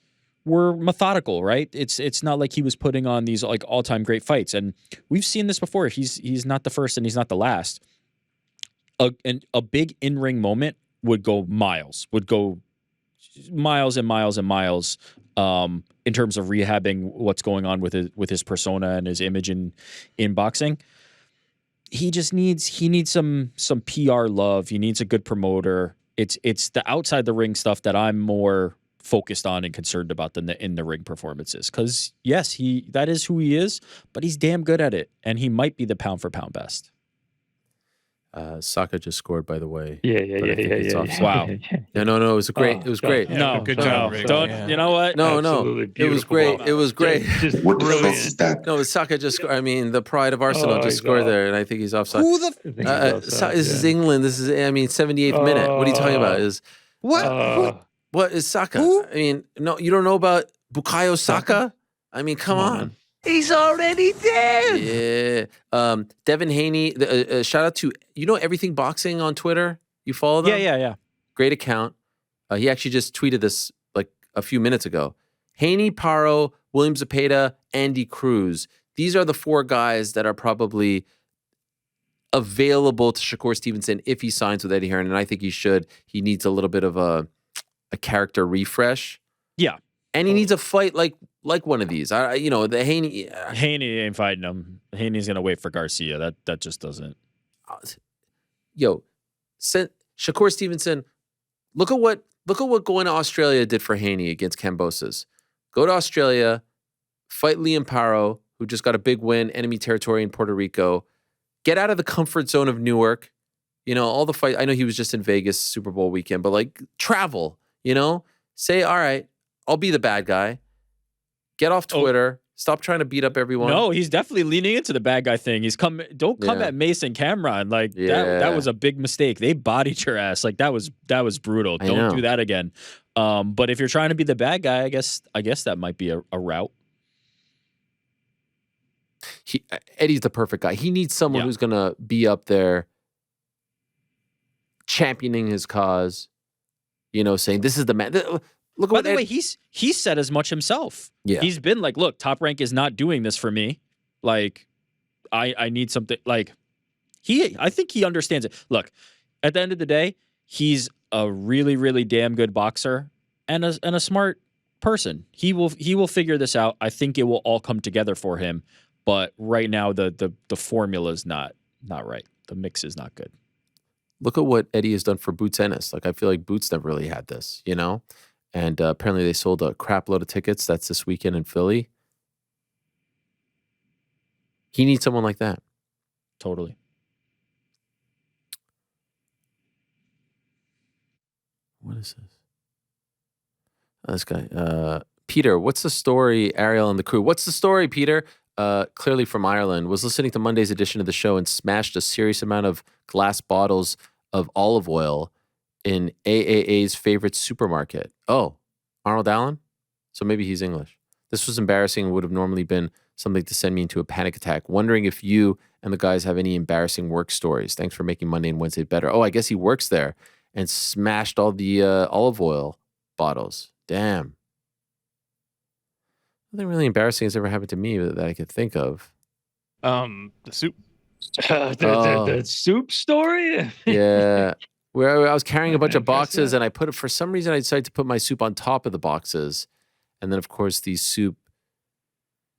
were methodical, right? It's not like he was putting on these like all-time great fights. And we've seen this before. He's not the first and he's not the last. A big in-ring moment would go miles and miles and miles in terms of rehabbing what's going on with his persona and his image in boxing. He needs some PR love. He needs a good promoter. It's the outside the ring stuff that I'm more focused on and concerned about than the in the ring performances. Because yes, that is who he is, but he's damn good at it, and he might be the pound for pound best. Saka just scored, by the way. Yeah. Wow. No, it was great. It was great. Yeah, good job, Rick. Don't. You know what? No, it was great. It was great. Just What the hell brilliant. is that? No, Saka just scored. I mean, the pride of Arsenal just scored there, and I think he's offside. Who the? I think he's outside, This is England. This is, 78th minute. What are you talking about? What is Saka? Who? I mean, no, you don't know about Bukayo Saka? I mean, come on. He's already dead. Yeah. Devin Haney, shout out to, Everything Boxing on Twitter? You follow them? Yeah. Great account. He actually just tweeted this like a few minutes ago. Haney, Paro, William Zepeda, Andy Cruz. These are the four guys that are probably available to Shakur Stevenson if he signs with Eddie Hearn, and I think he should. He needs a little bit of a character refresh. Yeah. And he needs a fight like one of these. The Haney. Haney ain't fighting him. Haney's gonna wait for Garcia. That just doesn't. Shakur Stevenson. Look at what going to Australia did for Haney against Kambosos. Go to Australia, fight Liam Paro, who just got a big win, enemy territory in Puerto Rico. Get out of the comfort zone of Newark. All the fight. I know he was just in Vegas Super Bowl weekend, but like travel. Say, all right, I'll be the bad guy. Get off Twitter. Stop trying to beat up everyone. No, he's definitely leaning into the bad guy thing. Don't come Yeah. at Mason Cameron. Like Yeah. that was a big mistake. They bodied your ass. Like that was brutal. I Don't know. do that again. But if you're trying to be the bad guy, I guess that might be a route. Eddie's the perfect guy. He needs someone who's gonna be up there championing his cause, saying this is the man. Look By the way, he's said as much himself. Yeah. He's been like, look, Top Rank is not doing this for me. Like, I need something. Like, I think he understands it. Look, at the end of the day, he's a really, really damn good boxer and a smart person. He will figure this out. I think it will all come together for him. But right now, the formula is not right. The mix is not good. Look at what Eddie has done for Boots Ennis. Like, I feel like Boots never really had this, And apparently they sold a crap load of tickets. That's this weekend in Philly. He needs someone like that. Totally. What is this? Oh, this guy. Peter, what's the story, Ariel and the crew? What's the story, Peter? Clearly from Ireland. Was listening to Monday's edition of the show and smashed a serious amount of glass bottles of olive oil in AAA's favorite supermarket. Oh, Arnold Allen? So maybe he's English. This was embarrassing and would have normally been something to send me into a panic attack. Wondering if you and the guys have any embarrassing work stories. Thanks for making Monday and Wednesday better. Oh, I guess he works there and smashed all the olive oil bottles. Damn. Nothing really embarrassing has ever happened to me that I could think of. The soup. The soup story? Yeah. Where I was carrying a bunch of boxes and for some reason I decided to put my soup on top of the boxes. And then of course the soup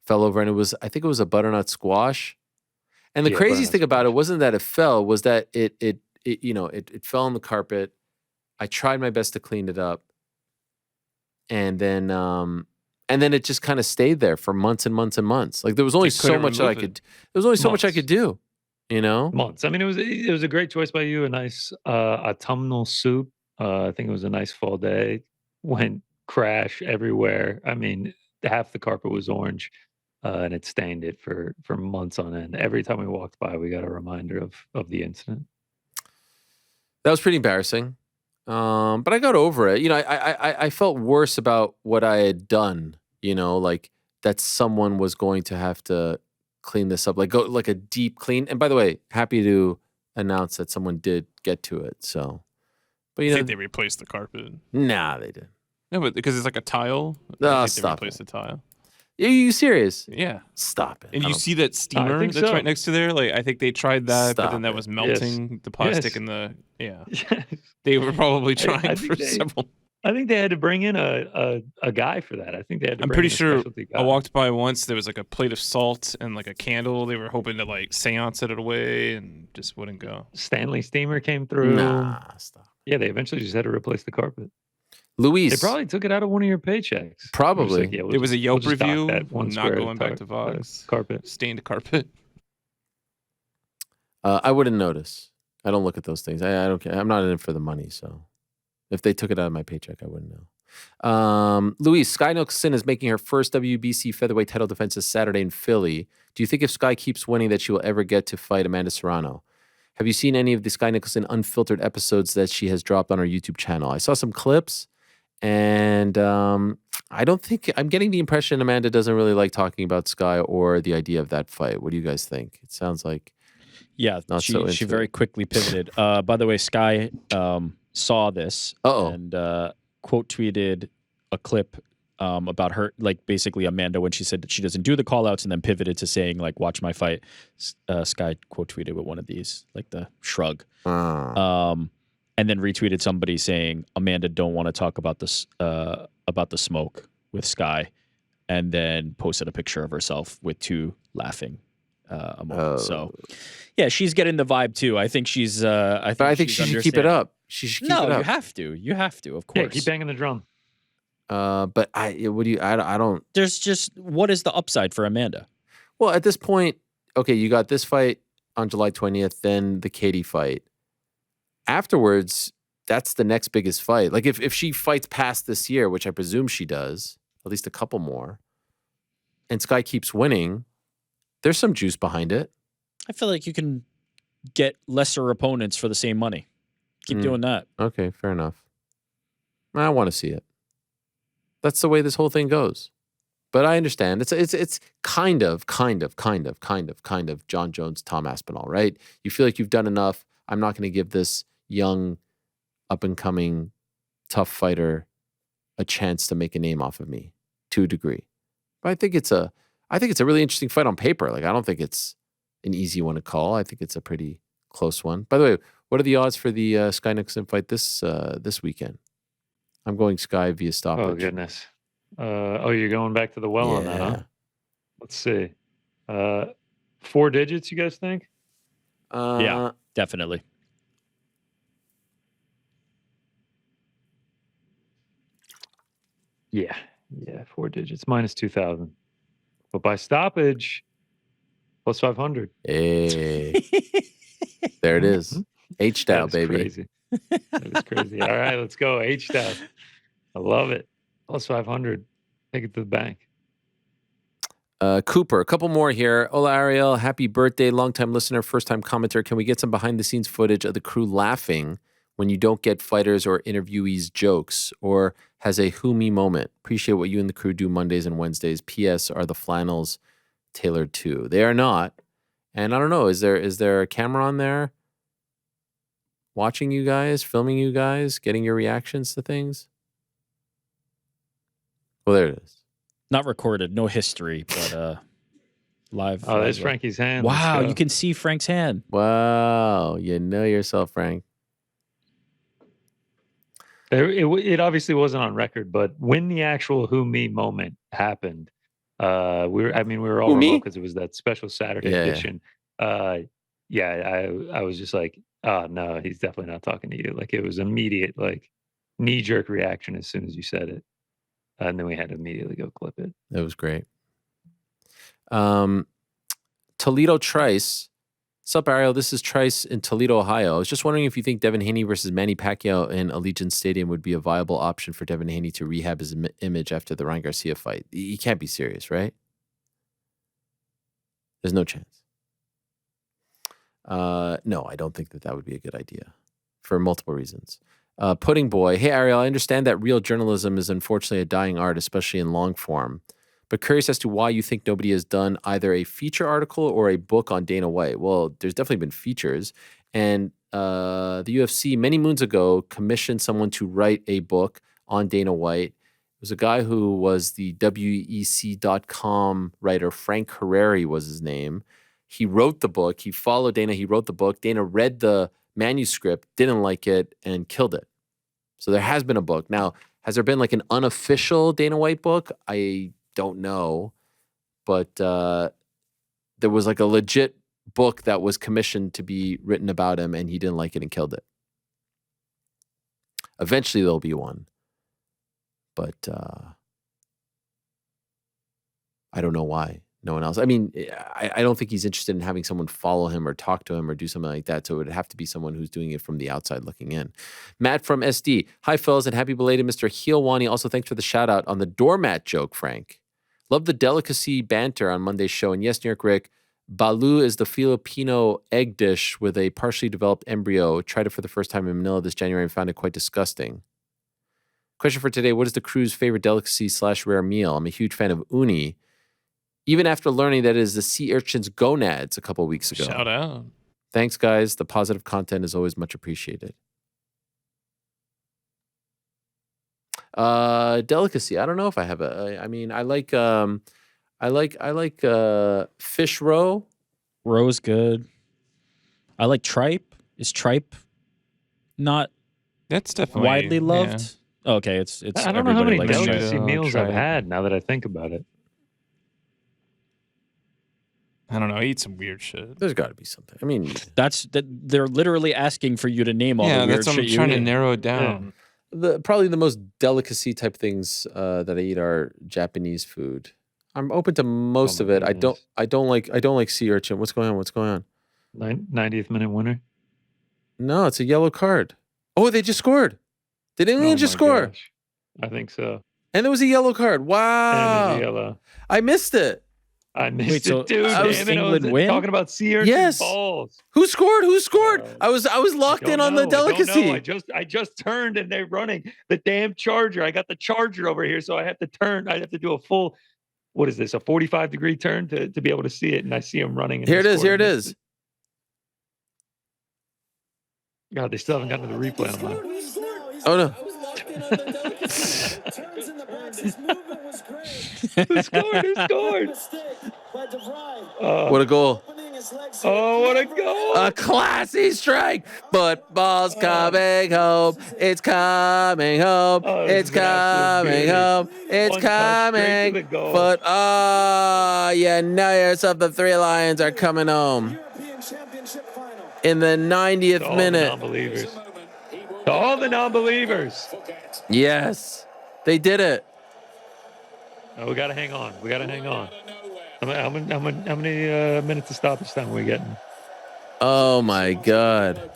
fell over and I think it was a butternut squash. And the craziest thing about it wasn't that it fell, was that it fell on the carpet. I tried my best to clean it up. And then it just kind of stayed there for months and months and months. Like there was only so much that I could do, Months. I mean, it was a great choice by you. A nice autumnal soup. I think it was a nice fall day. Went crash everywhere. I mean, half the carpet was orange, and it stained it for months on end. Every time we walked by, we got a reminder of the incident. That was pretty embarrassing. But I got over it. I felt worse about what I had done, like that someone was going to have to clean this up, like go like a deep clean. And by the way, happy to announce that someone did get to it. So, but I think they replaced the carpet. Nah, they did. No, but because it's like a tile. No, I think they stop replaced the tile. Are you serious? Yeah. Stop it. And you see that steamer that's right next to there? Like, I think they tried that, but then that was melting the plastic in the, They were probably trying for several. I think they had to bring in a guy for that. I think they had to I'm bring pretty in a sure specialty guy. I walked by once. There was like a plate of salt and like a candle. They were hoping to like seance it away and just wouldn't go. Stanley Steamer came through. Nah, stop. Yeah, they eventually just had to replace the carpet. Luis. They probably took it out of one of your paychecks. Probably. It was a Yelp we'll review. that one Not going back to Vox. Carpet. Stained carpet. I wouldn't notice. I don't look at those things. I don't care. I'm not in it for the money, so if they took it out of my paycheck, I wouldn't know. Luis, Skye Nelson is making her first WBC featherweight title defense this Saturday in Philly. Do you think if Skye keeps winning that she will ever get to fight Amanda Serrano? Have you seen any of the Skye Nicholson unfiltered episodes that she has dropped on her YouTube channel? I saw some clips, and I don't think I'm getting the impression Amanda doesn't really like talking about Skye or the idea of that fight. What do you guys think? It sounds like she very quickly pivoted. By the way, Skye saw this and quote tweeted a clip about her, like basically Amanda when she said that she doesn't do the call outs and then pivoted to saying like, watch my fight. Skye quote tweeted with one of these, like the shrug. And then retweeted somebody saying, Amanda don't want to talk about this, about the smoke with Skye. And then posted a picture of herself with two laughing emojis. So yeah, she's getting the vibe too. I think she's, I think she should keep it up. She should keep it up. You have to. You have to, of course. Yeah, keep banging the drum. But I don't. There's just, what is the upside for Amanda? Well, at this point, okay, you got this fight on July 20th, then the Katie fight. Afterwards, that's the next biggest fight. Like if she fights past this year, which I presume she does, at least a couple more, and Skye keeps winning, there's some juice behind it. I feel like you can get lesser opponents for the same money. Keep doing that. Okay, fair enough. I want to see it. That's the way this whole thing goes. But I understand. It's kind of John Jones, Tom Aspinall, right? You feel like you've done enough. I'm not going to give this young, up-and-coming, tough fighter a chance to make a name off of me to a degree. But I think it's a really interesting fight on paper. Like, I don't think it's an easy one to call. I think it's a pretty close one. By the way, what are the odds for the Skye Nixon fight this weekend? I'm going Skye via stoppage. Oh, goodness. You're going back to the well on that, huh? Let's see. 4 digits, you guys think? Yeah, definitely. Yeah, 4 digits, minus 2,000. But by stoppage, plus 500. Hey. There it is. H-Dow, baby. Crazy. That is crazy. All right, let's go. H-Dow. I love it. Plus 500. Take it to the bank. Cooper, a couple more here. Hola, Ariel. Happy birthday. Longtime listener, first-time commenter. Can we get some behind-the-scenes footage of the crew laughing when you don't get fighters or interviewees jokes or has a who me moment? Appreciate what you and the crew do Mondays and Wednesdays. P.S. Are the flannels tailored to? They are not. And I don't know, is there a camera on there watching you guys, filming you guys, getting your reactions to things? Well, there it is. Not recorded, no history, but live. Oh, there's Frankie's hand. Wow, you can see Frank's hand. Wow, you know yourself, Frank. It obviously wasn't on record, but when the actual who me moment happened, we were all remote because it was that special Saturday edition. I was just like, oh no, he's definitely not talking to you. Like, it was immediate, like, knee-jerk reaction as soon as you said it. And then we had to immediately go clip it. That was great. Toledo Trice. Sup, Ariel? This is Trice in Toledo, Ohio. I was just wondering if you think Devin Haney versus Manny Pacquiao in Allegiant Stadium would be a viable option for Devin Haney to rehab his image after the Ryan Garcia fight. You can't be serious, right? There's no chance. No, I don't think that would be a good idea for multiple reasons. Pudding Boy. Hey, Ariel, I understand that real journalism is unfortunately a dying art, especially in long form. But curious as to why you think nobody has done either a feature article or a book on Dana White. Well, there's definitely been features. And the UFC many moons ago commissioned someone to write a book on Dana White. It was a guy who was the WEC.com writer. Frank Herreri was his name. He wrote the book. He followed Dana. He wrote the book. Dana read the manuscript, didn't like it, and killed it. So there has been a book. Now, has there been like an unofficial Dana White book? I don't know. But there was like a legit book that was commissioned to be written about him, and he didn't like it and killed it. Eventually there'll be one. But I don't know why no one else. I mean, I don't think he's interested in having someone follow him or talk to him or do something like that. So it would have to be someone who's doing it from the outside looking in. Matt from SD. Hi, fellas, and happy belated Mr. Helwani. Also, thanks for the shout out on the doormat joke, Frank. Love the delicacy banter on Monday's show. And yes, New York Rick, balu is the Filipino egg dish with a partially developed embryo. Tried it for the first time in Manila this January and found it quite disgusting. Question for today. What is the crew's favorite delicacy / rare meal? I'm a huge fan of uni. Even after learning that it is the sea urchin's gonads a couple of weeks ago. Shout out. Thanks, guys. The positive content is always much appreciated. Delicacy. I don't know if I have a. I mean, I like fish roe. Roe's good. I like tripe. Is tripe not That's definitely widely loved? Yeah. Okay, it's. I don't know how many everybody likes tripe. delicacy meals tripe. I've had now that I think about it. I don't know. I eat some weird shit. There's got to be something. I mean, They're literally asking for you to name all the weird that's what shit I'm you trying to eat. narrow it down. probably the most delicacy type things that I eat are Japanese food. I'm open to most of it. goodness. I don't like sea urchin. What's going on? 90th minute winner. No, it's a yellow card. Oh, they just scored. Did England just my score? gosh. I think so. And there was a yellow card. And Wow. there's a yellow. I missed it. I missed Wait, so it, dude. I was Damn it, England I was win? talking about sea urchin Yes. balls. Who scored? Who scored? I was locked in on the I don't delicacy. know. I just turned and they're running the damn charger. I got the charger over here, so I have to turn. I have to do a full, what is this, a 45-degree turn to be able to see it, and I see them running. And Here it is. Here it scoring. is. God, they still haven't gotten to the replay on mine. Oh no. Who scored? Who scored? What a goal. Oh, what a goal! A classy strike. Football's coming home. It's coming home. Oh, this It's is an absolute coming beauty. home. It's One touch straight to coming. the goal. But you know yourself, the Three Lions are coming home in the 90th To all the minute. non-believers. To all the non-believers. Yes, they did it. Oh, we got to hang on. We got to hang on. How many minutes of stoppage time are we getting? Oh my God.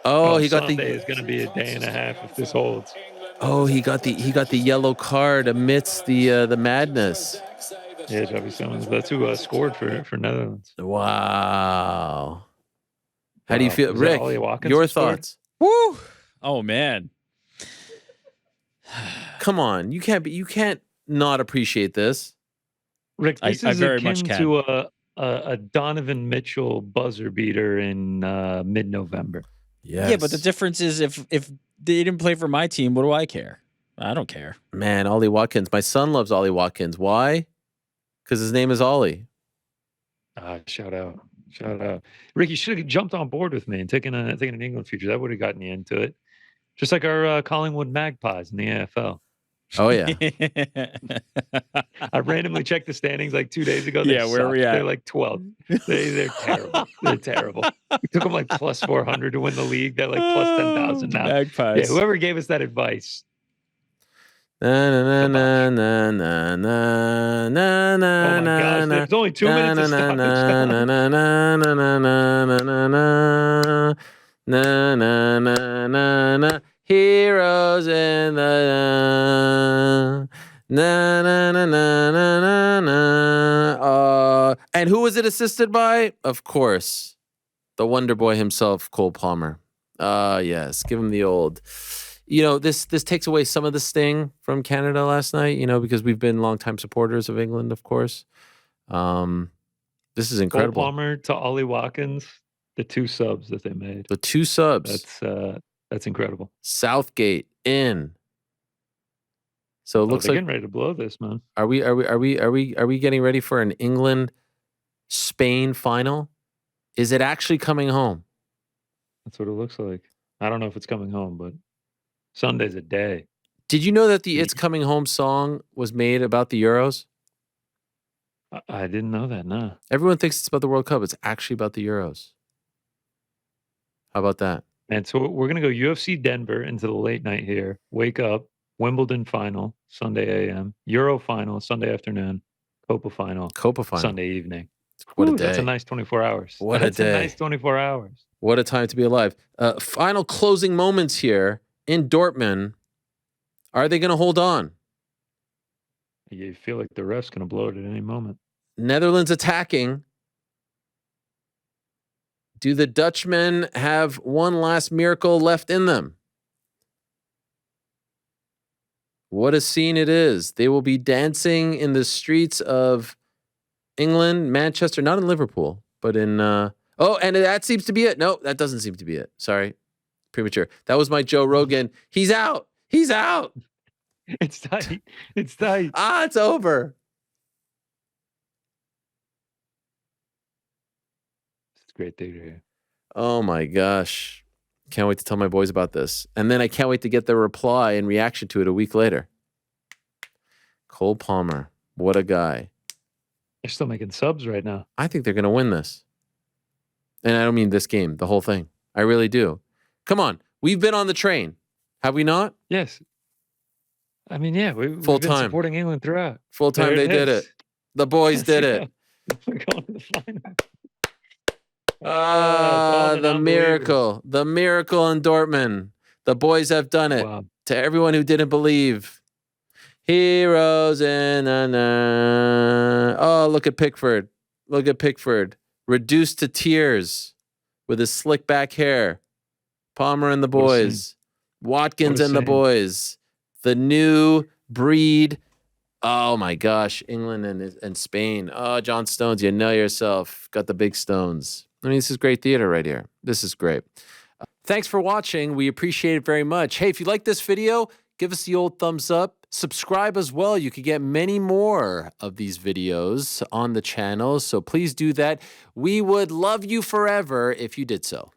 Oh, he got Sunday the. is going to be a day and a half if this holds. Oh, he got the yellow card amidst the madness. Yeah, Javi Simmons. That's who scored for Netherlands. Wow. How do you Wow. feel, Was that Rick? Ollie Watkins Your who scored? thoughts? Woo! Oh man. Come on, you can't not appreciate this. Rick, I this is very akin much can. to a Donovan Mitchell buzzer beater in mid-November. Yes. Yeah, but the difference is if they didn't play for my team, what do I care? I don't care. Man, Ollie Watkins. My son loves Ollie Watkins. Why? Because his name is Ollie. Shout out. Rick, you should have jumped on board with me and taken an England future. That would have gotten you into it. Just like our Collingwood Magpies in the AFL. Oh yeah. I randomly checked the standings like 2 days ago. Yeah, where are we at? They're like 12. They're terrible. They're terrible. We took them like plus 400 to win the league. They're like plus 10,000 now. Magpies. Yeah, whoever gave us that advice. Na na na na na na na na Oh my gosh, na there's only 2 minutes of stoppage na time. na na na na na na na na na na na na heroes in the na na na na na na. And who was it assisted by? Of course, the Wonder Boy himself, Cole Palmer. Yes, give him the old. You know, this takes away some of the sting from Canada last night, you know, because we've been longtime supporters of England, of course. This is incredible. Cole Palmer to Ollie Watkins, the 2 subs that they made. The 2 subs. That's incredible. Southgate in. So it looks they're like getting ready to blow this, man. are we getting ready for an England Spain final? Is it actually coming home? That's what it looks like. I don't know if it's coming home, but Sunday's a day. Did you know that the It's Coming Home song was made about the Euros? I didn't know that, no. Everyone thinks it's about the World Cup. It's actually about the Euros. How about that? And so we're going to go UFC Denver into the late night here. Wake up, Wimbledon final, Sunday a.m. Euro final, Sunday afternoon. Copa final, Sunday evening. What a Ooh, day. That's a nice 24 hours. That's a nice 24 hours. What a time to be alive. Final closing moments here in Dortmund. Are they going to hold on? You feel like the ref's going to blow it at any moment. Netherlands attacking. Do the Dutchmen have one last miracle left in them? What a scene it is. They will be dancing in the streets of England, Manchester, not in Liverpool, but in... and that seems to be it. No, that doesn't seem to be it. Sorry. Premature. That was my Joe Rogan. He's out. He's out. It's tight. It's tight. It's over. It's a great day to hear. Oh my gosh. Can't wait to tell my boys about this. And then I can't wait to get their reply and reaction to it a week later. Cole Palmer. What a guy. They're still making subs right now. I think they're going to win this. And I don't mean this game, the whole thing. I really do. Come on. We've been on the train. Have we not? Yes. I mean, yeah, we've Full been time. supporting England throughout. Full time, they did it. The boys did it. We're going to the final. The miracle. The miracle in Dortmund. The boys have done it. Wow. To everyone who didn't believe, Heroes in the Oh, look at Pickford. Look at Pickford. Reduced to tears with his slick back hair. Palmer and the boys. Watkins and the boys. The new breed. Oh my gosh. England and Spain. Oh, John Stones, you know yourself. Got the big stones. I mean, this is great theater right here. This is great. Thanks for watching. We appreciate it very much. Hey, if you like this video, give us the old thumbs up. Subscribe as well. You could get many more of these videos on the channel. So please do that. We would love you forever if you did so.